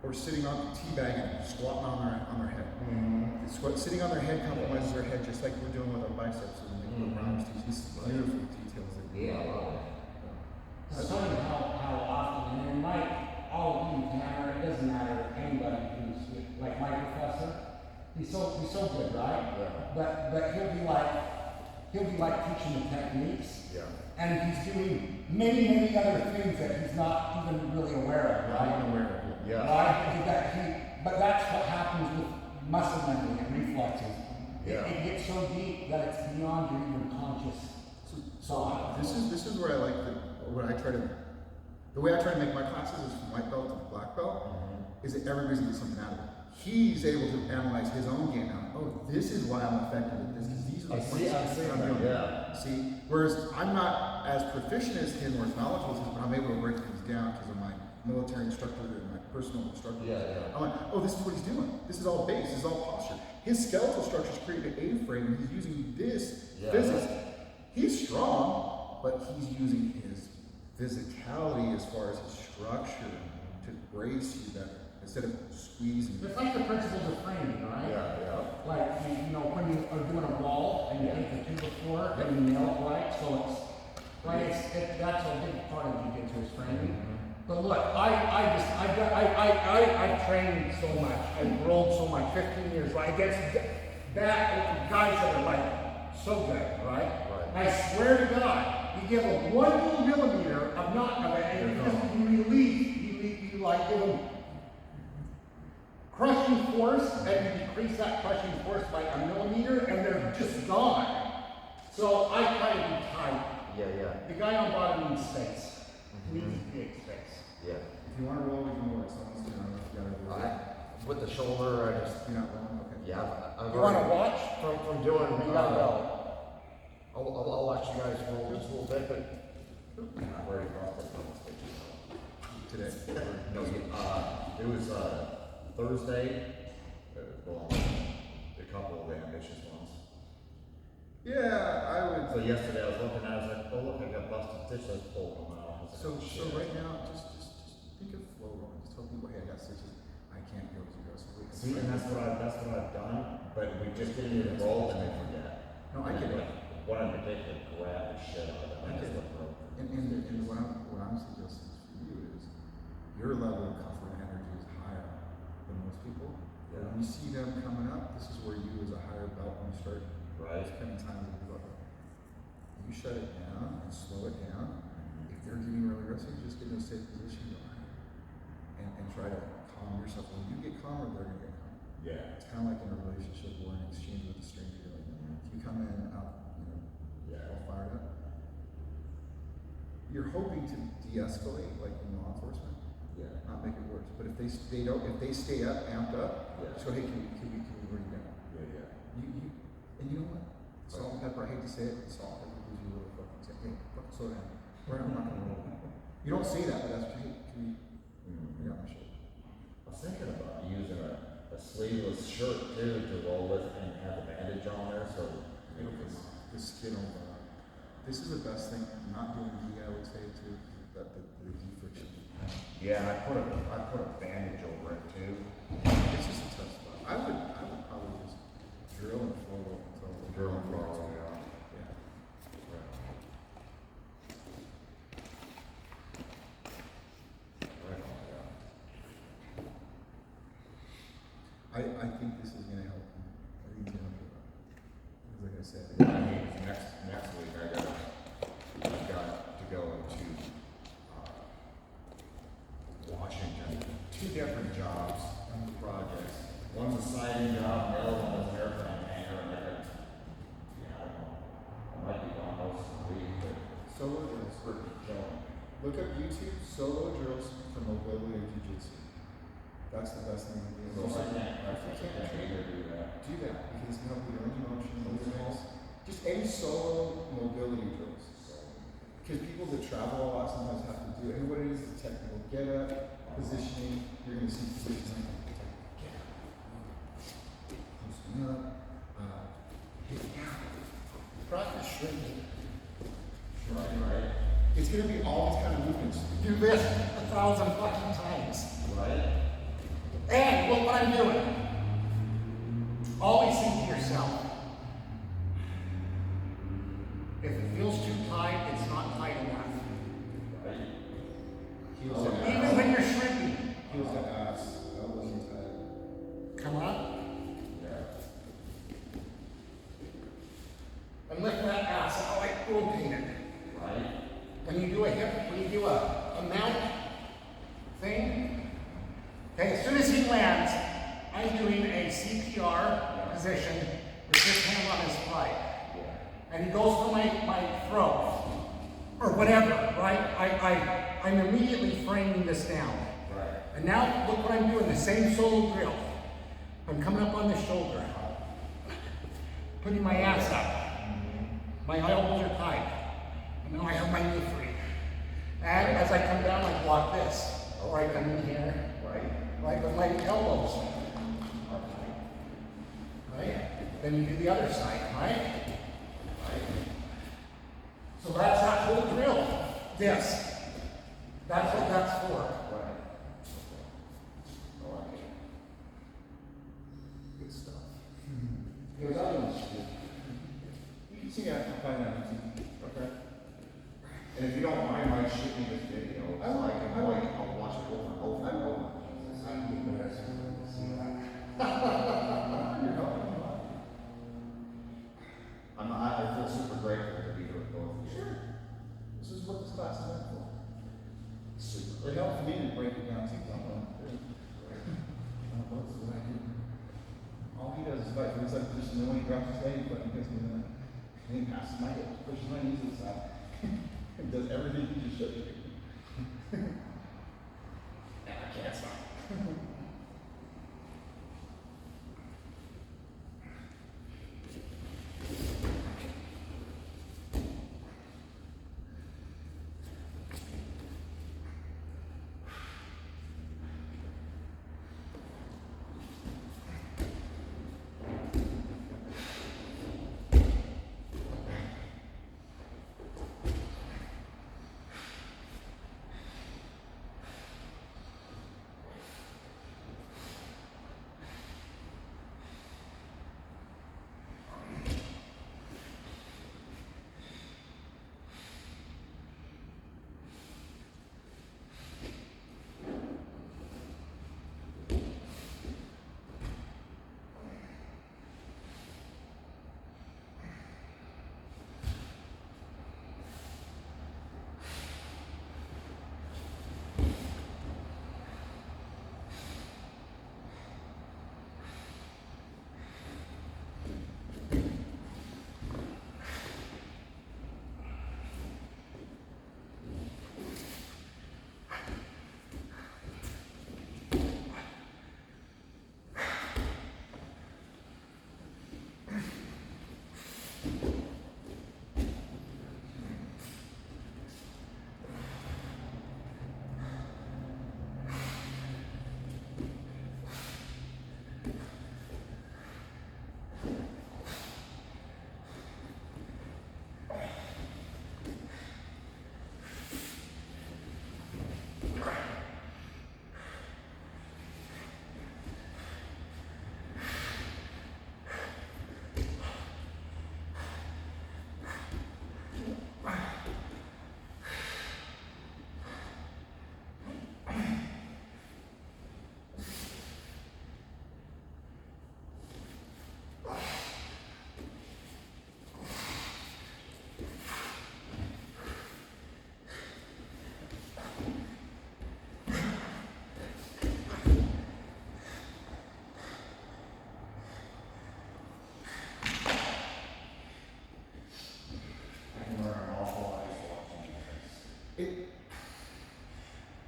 Or sitting on teabagging, squatting on their head. Sitting on their head compromises their head just like we're doing with our biceps and the rounds. These beautiful details. Yeah, I love it. I was telling you how often, and it might all use hammer, it doesn't matter, anybody who's like my professor, he's so good, right? Yeah. But he'll be like teaching the techniques. Yeah. And he's doing many other things that he's not even really aware of, Not right? even aware of it. Yeah. But that's what happens with muscle memory and reflexes. Yeah. It gets so deep that it's beyond your even conscious thought. This is where I like the way I try to make my classes is from white belt to black belt, is that everybody's gonna get something out of it. He's able to analyze his own game now. Oh, this is why I'm effective at this, because these are the points that I'm doing. Yeah. See, whereas I'm not as proficient as him or as knowledgeable as him, but I'm able to break things down because of my military instructor and my personal instructor. Yeah. I'm like, oh, this is what he's doing. This is all base. This is all posture. His skeletal structure is creating an A-frame, and he's using this physics. He's strong, but he's using his physicality as far as his structure to brace you better instead of squeezing. It's like the principles of framing, right? Yeah. Like, you know, when you are doing a wall and you take the 2 before and you nail it right, so it's, right, that's a big part of jiu-jitsu is framing. But look, I've trained so much, I've rolled so much, 15 years, right, against that, guys that are like, so good, right? I swear to God, you give them 1 millimeter of not of it, and you release, you like give them crushing force, and you decrease that crushing force by 1 millimeter, and they're just gone. So I try to be tight. Yeah. The guy on bottom needs space. He needs big space. Yeah. If you want to roll, we can roll it. Someone's doing it. You gotta do it. With the shoulder, I just. You're not rolling? Okay. Yeah. I've You want to already- watch? From doing. You gotta go. I'll watch you guys roll just a little bit, but I've already crossed that couple stages. Today. No, it was Thursday. Well, a couple of the ambitious ones. Yeah, I would. So yesterday I was looking at it, I was like, oh look, I got busted stitches. I pulled them out. I was like, So oh, shit. right now, just think of flow rolling. Just tell people, hey, I got stitches. I can't go as you go. So we can See, and that's what I've done, but we just get it involved and they forget. No, I get it. What in particular, grab the shit out of it. I get it. And what I'm suggesting for you is your level of comfort and energy is higher than most people. Yeah. When you see them coming up, this is where you as a higher belt, when you start Right. spending time with people, you shut it down and slow it down. If they're getting really aggressive, just get in a safe position, go higher. And try to calm yourself. When you get calmer, they're gonna get calmer. Yeah. It's kind of like in a relationship or an exchange with a stranger. Like, if you come in up, all fired up, you're hoping to de-escalate, like in law enforcement, not make it worse. But if they stay up, amped up, so hey, can we bring you down? And you know what? Salt and pepper. I hate to say it, but salt and pepper gives you a little fucking say, hey, fucking slow down. We're not gonna roll. You don't say that, but that's hey, can we got my shoulder. I was thinking about using a sleeveless shirt too to roll with and have a bandage on there, so The skin will burn. This is the best thing. Not doing D, I would say, too. That the friction. yeah, and I put a bandage over it too. It's just a tough spot. I would probably just drill and flow until Drill and flow, yeah. Right on, yeah. I think this is gonna help you. I think it's gonna help you. Like I said, Next week I've got to go to Washington. 2 different jobs, projects. One's a siding job, the other one was an airplane hangar, and I don't know. I might be gone most of the week, but solo drills. we're killing. Look up YouTube solo drills for mobility and jiu-jitsu. That's the best thing to do. So I can't either do that. Do that because it's gonna help with range of motion, movements. Just any solo mobility drills. Because people that travel a lot sometimes have to do it. And what it is technical get up, positioning. You're gonna see positioning. Get up, posting up, get down. Practice shrinking. Right. It's gonna be all these kind of movements. Do this 1,000 fucking times. Right? And look what I'm doing. Always think to yourself, if it feels too tight, it's not tight enough. Right? Heels and Even ass. when you're shrinking. Heels and ass. Elbows and tight. Come on. Yeah. And lift that ass out like rotated. Right? When you do a mount thing, okay, as soon as he lands, I'm doing a CPR position with this hand on his thigh. And he goes for my throat, or whatever, right? I'm immediately framing this down. Right. And now look what I'm doing, the same solo drill. I'm coming up on the shoulder, putting my ass up. My elbows are tight. And now I have my knee free. And as I come down, I block this. Or I come in here, right, with my elbows. Right? Then you do the other side, right? So that's that whole drill. This. That's what that's for. Right. I like it. Good stuff. There's other ones too. You can see I can find that on YouTube. Okay. And if you don't mind, Mike, shoot me this video. I like it. I like it. I'll watch it over and over and over. I feel super grateful to be here with both of you. Sure. This is what this class is meant for. Super. It helped me to break it down too. All he does is fight for his like position, and when he drops his leg, but he gets me that. And he passes my hips, pushes my knees to the side. He does everything he just showed you. And I can't stop.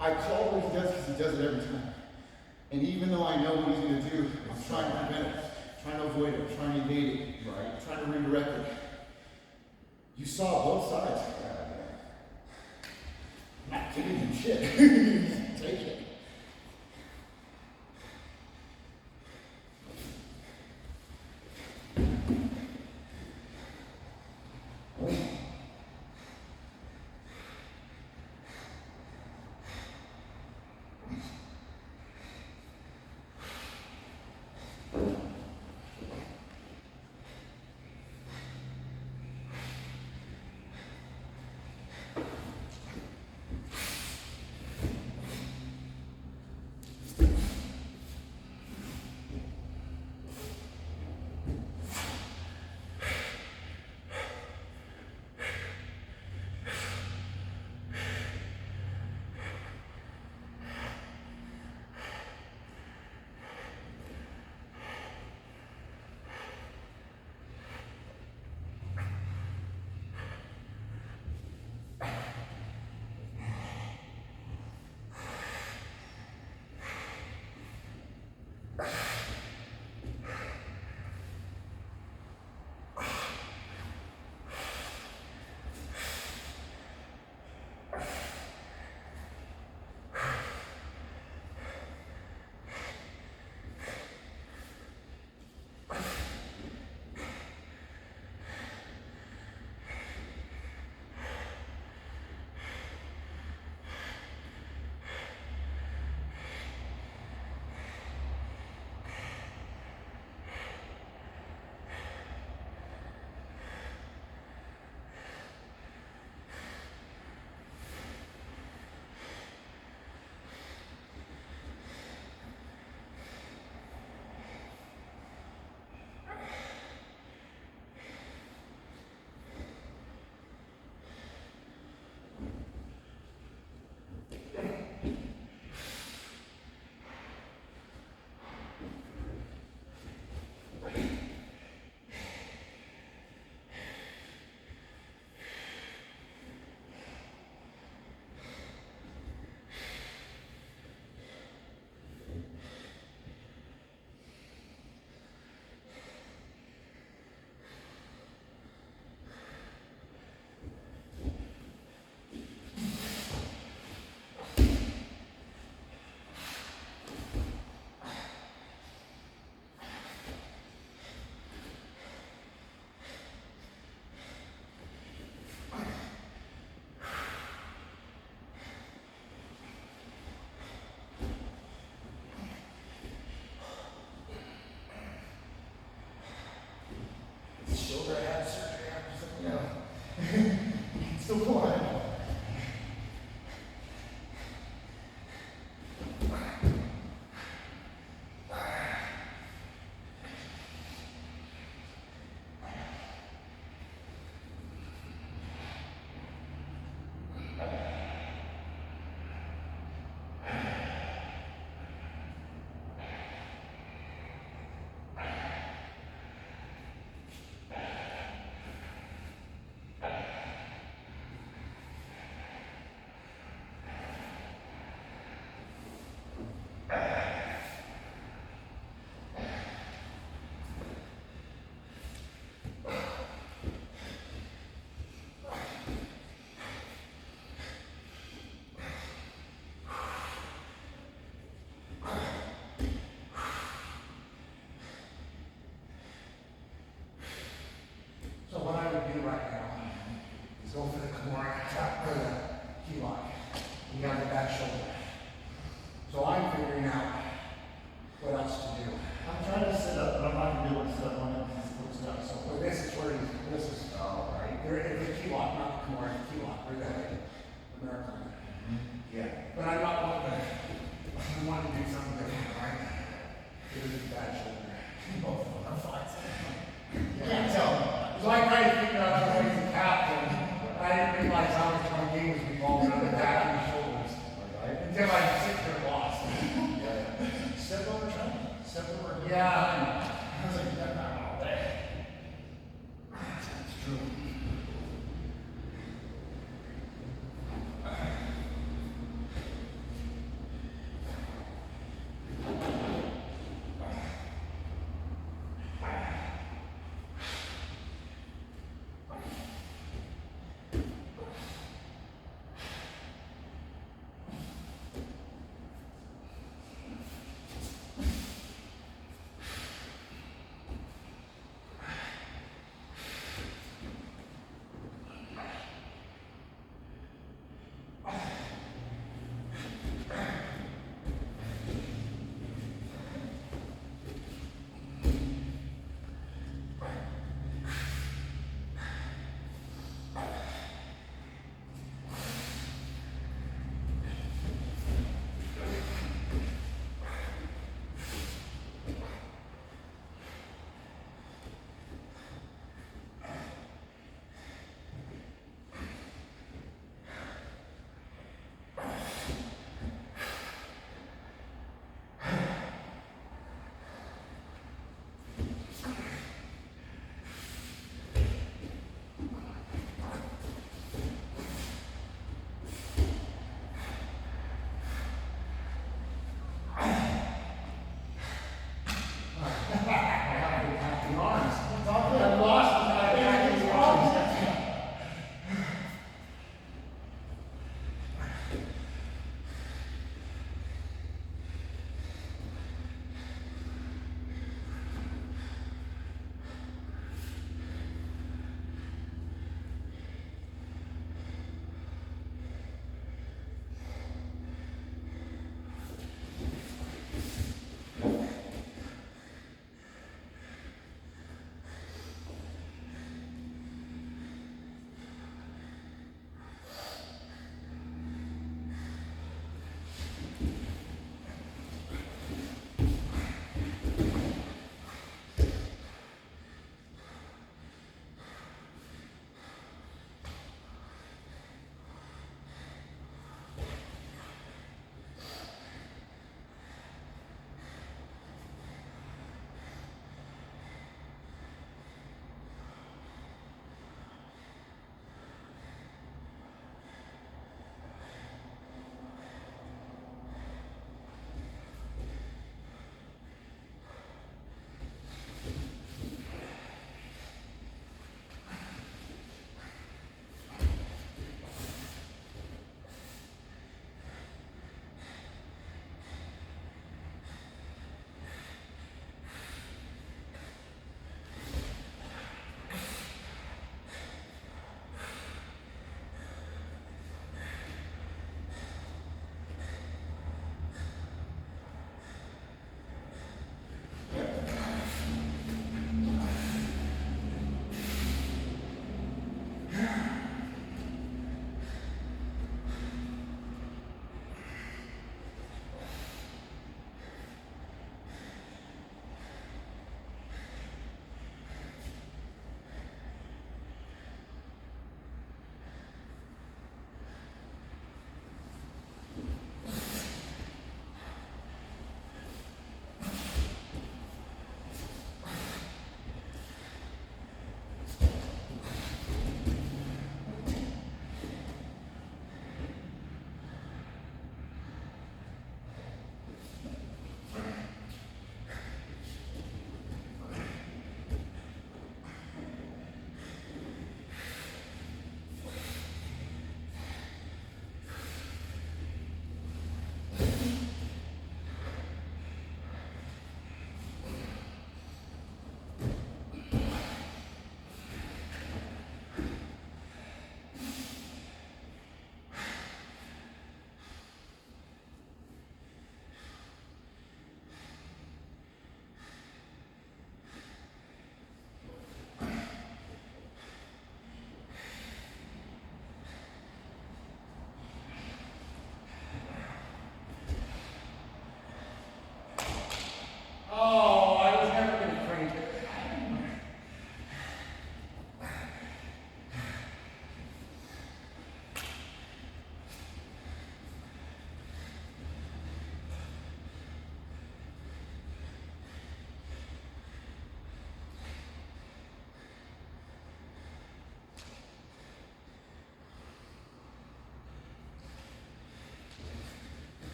I call what he does because he does it every time. And even though I know what he's going to do, I'm trying to prevent it, trying to avoid it, trying to evade it, right? Trying to redirect it. You saw both sides. I'm not giving him shit. Take it. go for the Kimura tap or the key lock. You got the back shoulder. So I'm figuring out what else to do. I'm trying to sit up, but I'm not gonna be able to sit up on it because it's pushed out. So So this is where this is, right? There is the key lock, not the Kimura, the key lock, or the American. Yeah. But I'm not wanting to, I want to do something different, right? It is a bad shoulder. both of them are fine. You can't tell. So I tried to figure out how to raise the cap, and I didn't realize how much my game was revolving around the back and the shoulders. Until I sit there lost. Step over time. Step over. Yeah. I was like, you got that all day. That's true.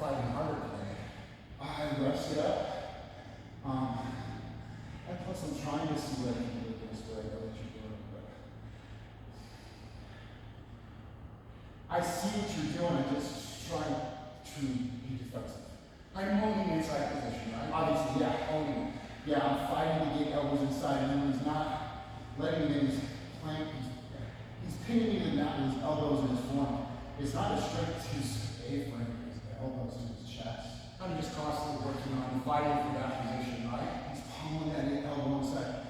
fighting harder today. I rushed it up. And plus I'm trying to see what I can do with this, what I know that you're doing, but I see what you're doing, I just try to be defensive. I'm holding inside position, right? Obviously, yeah, holding. Yeah, I'm fighting to get elbows inside, and then he's not letting me in his plank. He's pinning me to the mat with his elbows in his form. It's not a strength to stay for him, it's the elbows to his chest. I'm just constantly working on fighting for that position, right? He's pulling that elbow inside.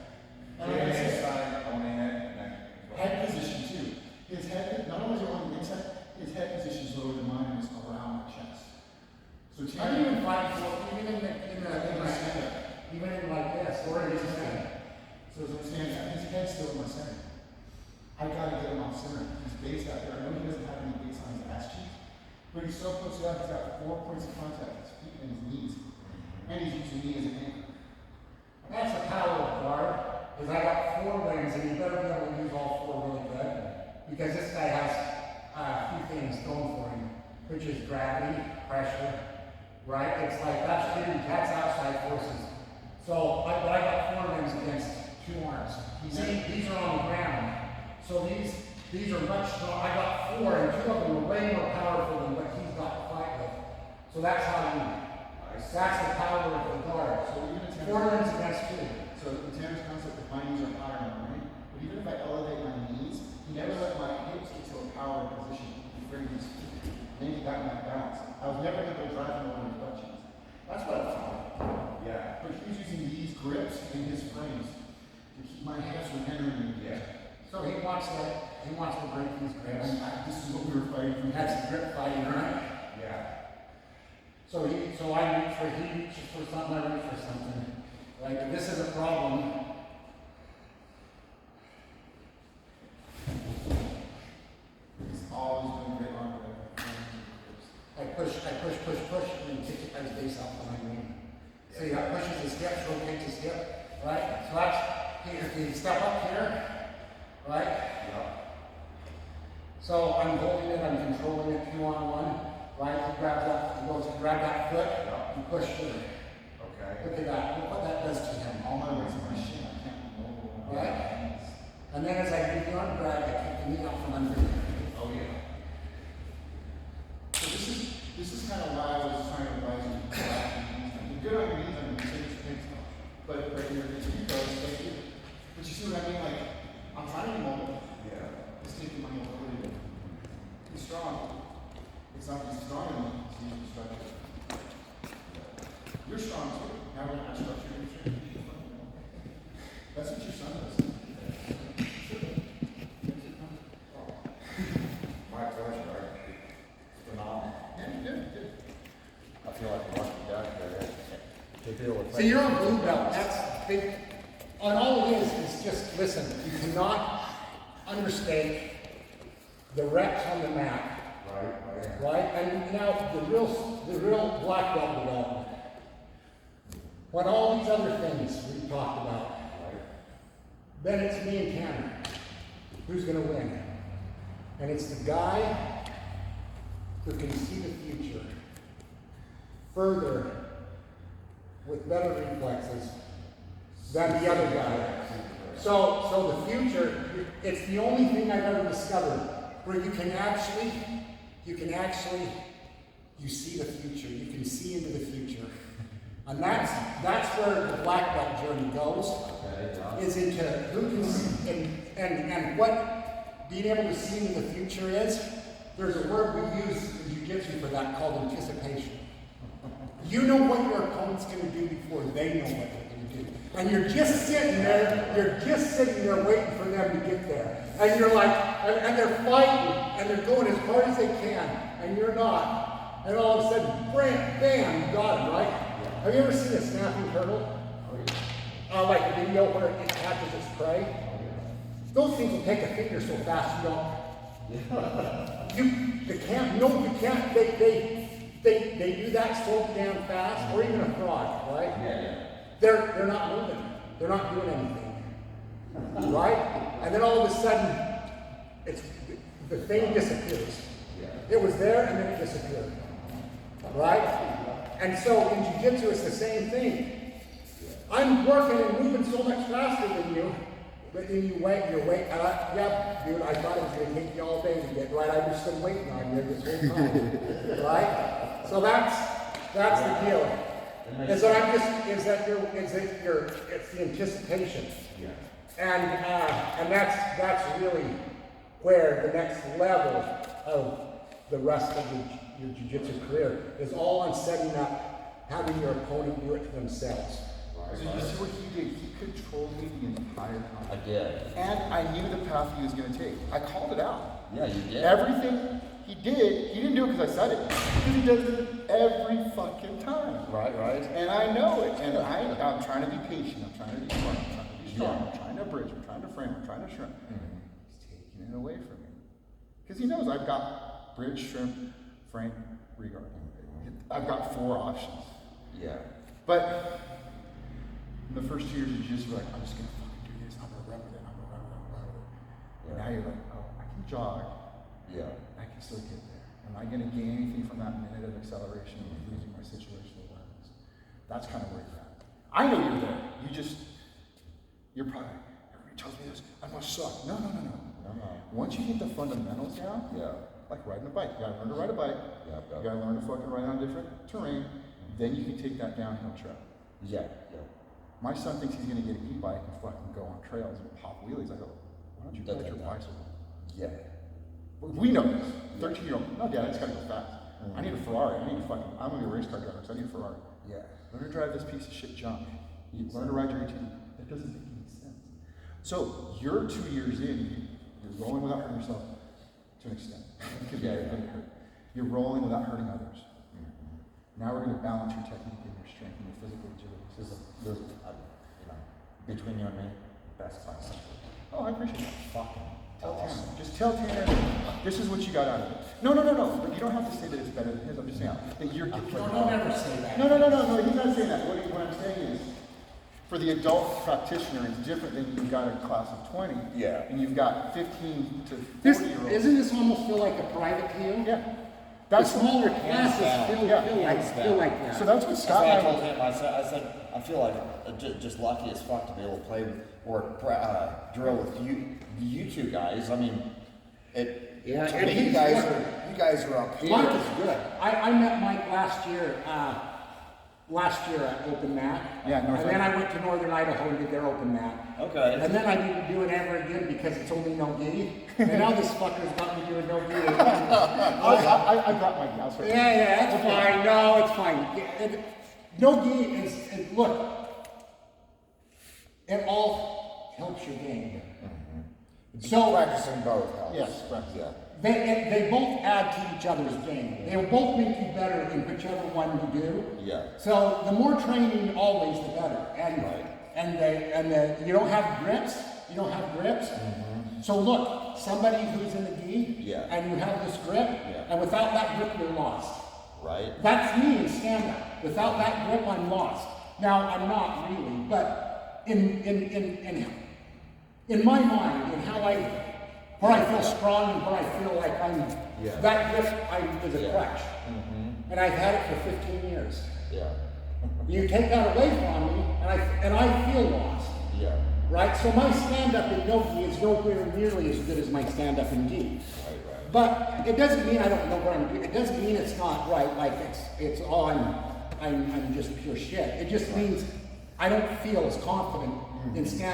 And Yeah, like I said, inside on the head and neck. head position too. His head, not only is it on the inside, his head position is lower than mine and it's around my chest. So I didn't Terry, even fight for even even in like this, or in his head. so as I'm saying, his head's still in my center. I gotta get him off center. He's based out there. I know he doesn't have any base on his ass cheeks, but he's so close to that, he's got 4 points of contact, his feet and his knees. And he's using me as an anchor. And that's the power of guard, is I got 4 limbs, and you better be able to use all 4 really good, because this guy has a few things going for him, which is gravity, pressure, right? It's like that's outside forces. So I got 4 limbs against 2 arms. See, these are on the ground. So these are much stronger. I got 4, and 2 of them are way more powerful than what he's got to fight with. So that's that's the power of the guard. So even in 4 limbs against 2. So the Tanner's concept of my knees are higher than mine, but even if I elevate my knees, he never let my hips get to a power position. He framed his feet. Then he got my balance. I was never able to drive him over his butt cheeks. That's what I thought. Yeah. But he's using these grips in his frames to keep my hips from entering the So he wants to break these grips. This is what we were fighting for. That's grip fighting, right? Yeah. So he reaches for something, I reach for something. Like, if this is a problem, He's always been great on I push, and he kicks his face out behind me. So he pushes his hips, rotates his hip, right? So that's, if you step up here, right? Yeah. So I'm holding it, I'm controlling it 2-on-1, right? He grabs up, he goes to grab that foot, Yeah. and push through. Okay. Look at that, look what that does to him. all my weights on my shin. I can't be mobile. Right. And then as I do the arm drag, I kick the knee out from under me. Oh, yeah. So this is kind of why I was trying to advise you. You're good on your knees, I'm serious things, but your feet goes, thank you. But you see what I mean? Like, I'm trying to be mobile. Yeah. It's taking my mobility. He's strong. It's not he's strong enough to use the structure. You're strong too. Now we're not structured. That's what your son does. My pleasure. Phenomenal. Yeah, good. I feel like a lucky duck there to deal with. So you're on blue belt, that's big. And all it is just, listen, you cannot understate the reps on the mat, Right. right? And now the real black belt development. What all these other things we talked about, then it's me and Tanner. Who's gonna win? And it's the guy who can see the future further with better reflexes than the other guy. So the future, it's the only thing I've ever discovered where you see the future, you can see into the future. And that's where the black belt journey goes, is into who can see, and what being able to see into the future is. There's a word we use in jiu-jitsu for that called anticipation. You know what your opponent's going to do before they know what they're going to do. And you're just sitting there waiting for them to get there. And you're like, and they're fighting, and they're going as hard as they can, and you're not. And all of a sudden, bam, you got him, right? Have you ever seen a snapping turtle? Like a video where it catches its prey? Those things will take a finger so fast you don't. You can't. They do that so damn fast, or even a frog, right? Yeah. They're not moving. They're not doing anything. Right? And then all of a sudden, the thing disappears. Yeah. It was there and then it disappeared. right? And so in jiu-jitsu, it's the same thing. I'm working and moving so much faster than you, but then your weight, yeah, dude, I thought it was gonna take you all day to get right. I've just been waiting on you this whole time, right? So that's the deal. It's the anticipation. Yeah. And that's really where the next level of the rest of your jiu-jitsu career is all on setting up, having your opponent do it to themselves. So you see what he did? He controlled me the entire time. I did. And I knew the path he was going to take. I called it out. Yeah, you did. Everything he didn't do it because I said it. Because he does it every fucking time. Right. And I know it. And I'm trying to be patient. I'm trying to be smart. I'm trying to be strong. I'm trying to bridge. I'm trying to frame. I'm trying to shrimp. He's taking it away from me. Because he knows I've got bridge, shrimp, frame, regard. I've got 4 options. Yeah. But in the first 2 years, you just were like, I'm just gonna fucking do this. I'm gonna run with it. I'm gonna run with it. I'm gonna run with it. And now you're like, oh, I can jog. Yeah. I can still get there. Am I gonna gain anything from that minute of acceleration of losing my situational awareness? That's kind of where you're at. I know you're there. You're probably, everybody tells me this, I must suck. No. Once you get the fundamentals down, like riding a bike, you gotta learn to ride a bike. Yeah. You gotta learn to fucking ride on different terrain. Then you can take that downhill trail. Yeah. My son thinks he's gonna get an e-bike and fucking go on trails and pop wheelies. I go, why don't you ride your bicycle? Yeah. We know this. 13-year-old, no, Dad, I just gotta go fast. I need a Ferrari. I'm gonna be a race car driver, so I need a Ferrari. Yeah. Learn to drive this piece of shit junk. You learn to ride your ATV. That doesn't make any sense. So you're 2 years in, you're rolling without hurting yourself to an extent. You're getting hurt. You're rolling without hurting others. Now we're gonna balance your technique and your strength and your physical agility. Between you and me, best class. Oh, I appreciate that. Fucking Tell Tanner. awesome. Just tell Tanner, this is what you got out of it. No. But you don't have to say that it's better than his. I'm just saying that you're getting. Don't ever say that. No. He's not saying that. What I'm saying is, for the adult practitioner, it's different than you've got a class of 20. Yeah. And you've got 15 to 40-year-olds. Doesn't this almost feel like a private to you? Yeah. The That's smaller classes feel like that. So that's what That's Scott what I and I told him. I said, I feel like just lucky as fuck to be able to play with or drill with you two guys. I mean, Yeah, to and me, he's you guys are up here. Mike is good. I met Mike last year at Open Mat. Yeah, and then I went to Northern Idaho and did their Open Mat. Okay. And then I didn't do it ever again because it's only no gi. And now this fucker's got me doing no gi. I got my house right Yeah, that's fine. No, it's fine. No gi is look, it all helps your game. So Practicing both helps. Yes, practice. Yeah. they both add to each other's game. They will both make you better in whichever one you do. Yeah. So the more training, always the better. And Right. you don't have grips. You don't have grips. So look, somebody who's in the gi, Yeah. and you have this grip, Yeah. and without that grip, you're lost. Right. That's me in stand-up. Without that grip, I'm lost. Now, I'm not really, but in my mind, in how where I feel strong and where I feel like Yeah. that grip is a Yeah. crutch. And I've had it for 15 years. Yeah. You take that away from me, and I feel lost. Yeah. Right? So my stand-up in no-gi is nowhere nearly as good as my stand-up in gi. Right. But it doesn't mean I don't know what I'm doing. It doesn't mean it's not right. Like it's I'm just pure shit. It just means I don't feel as confident in stand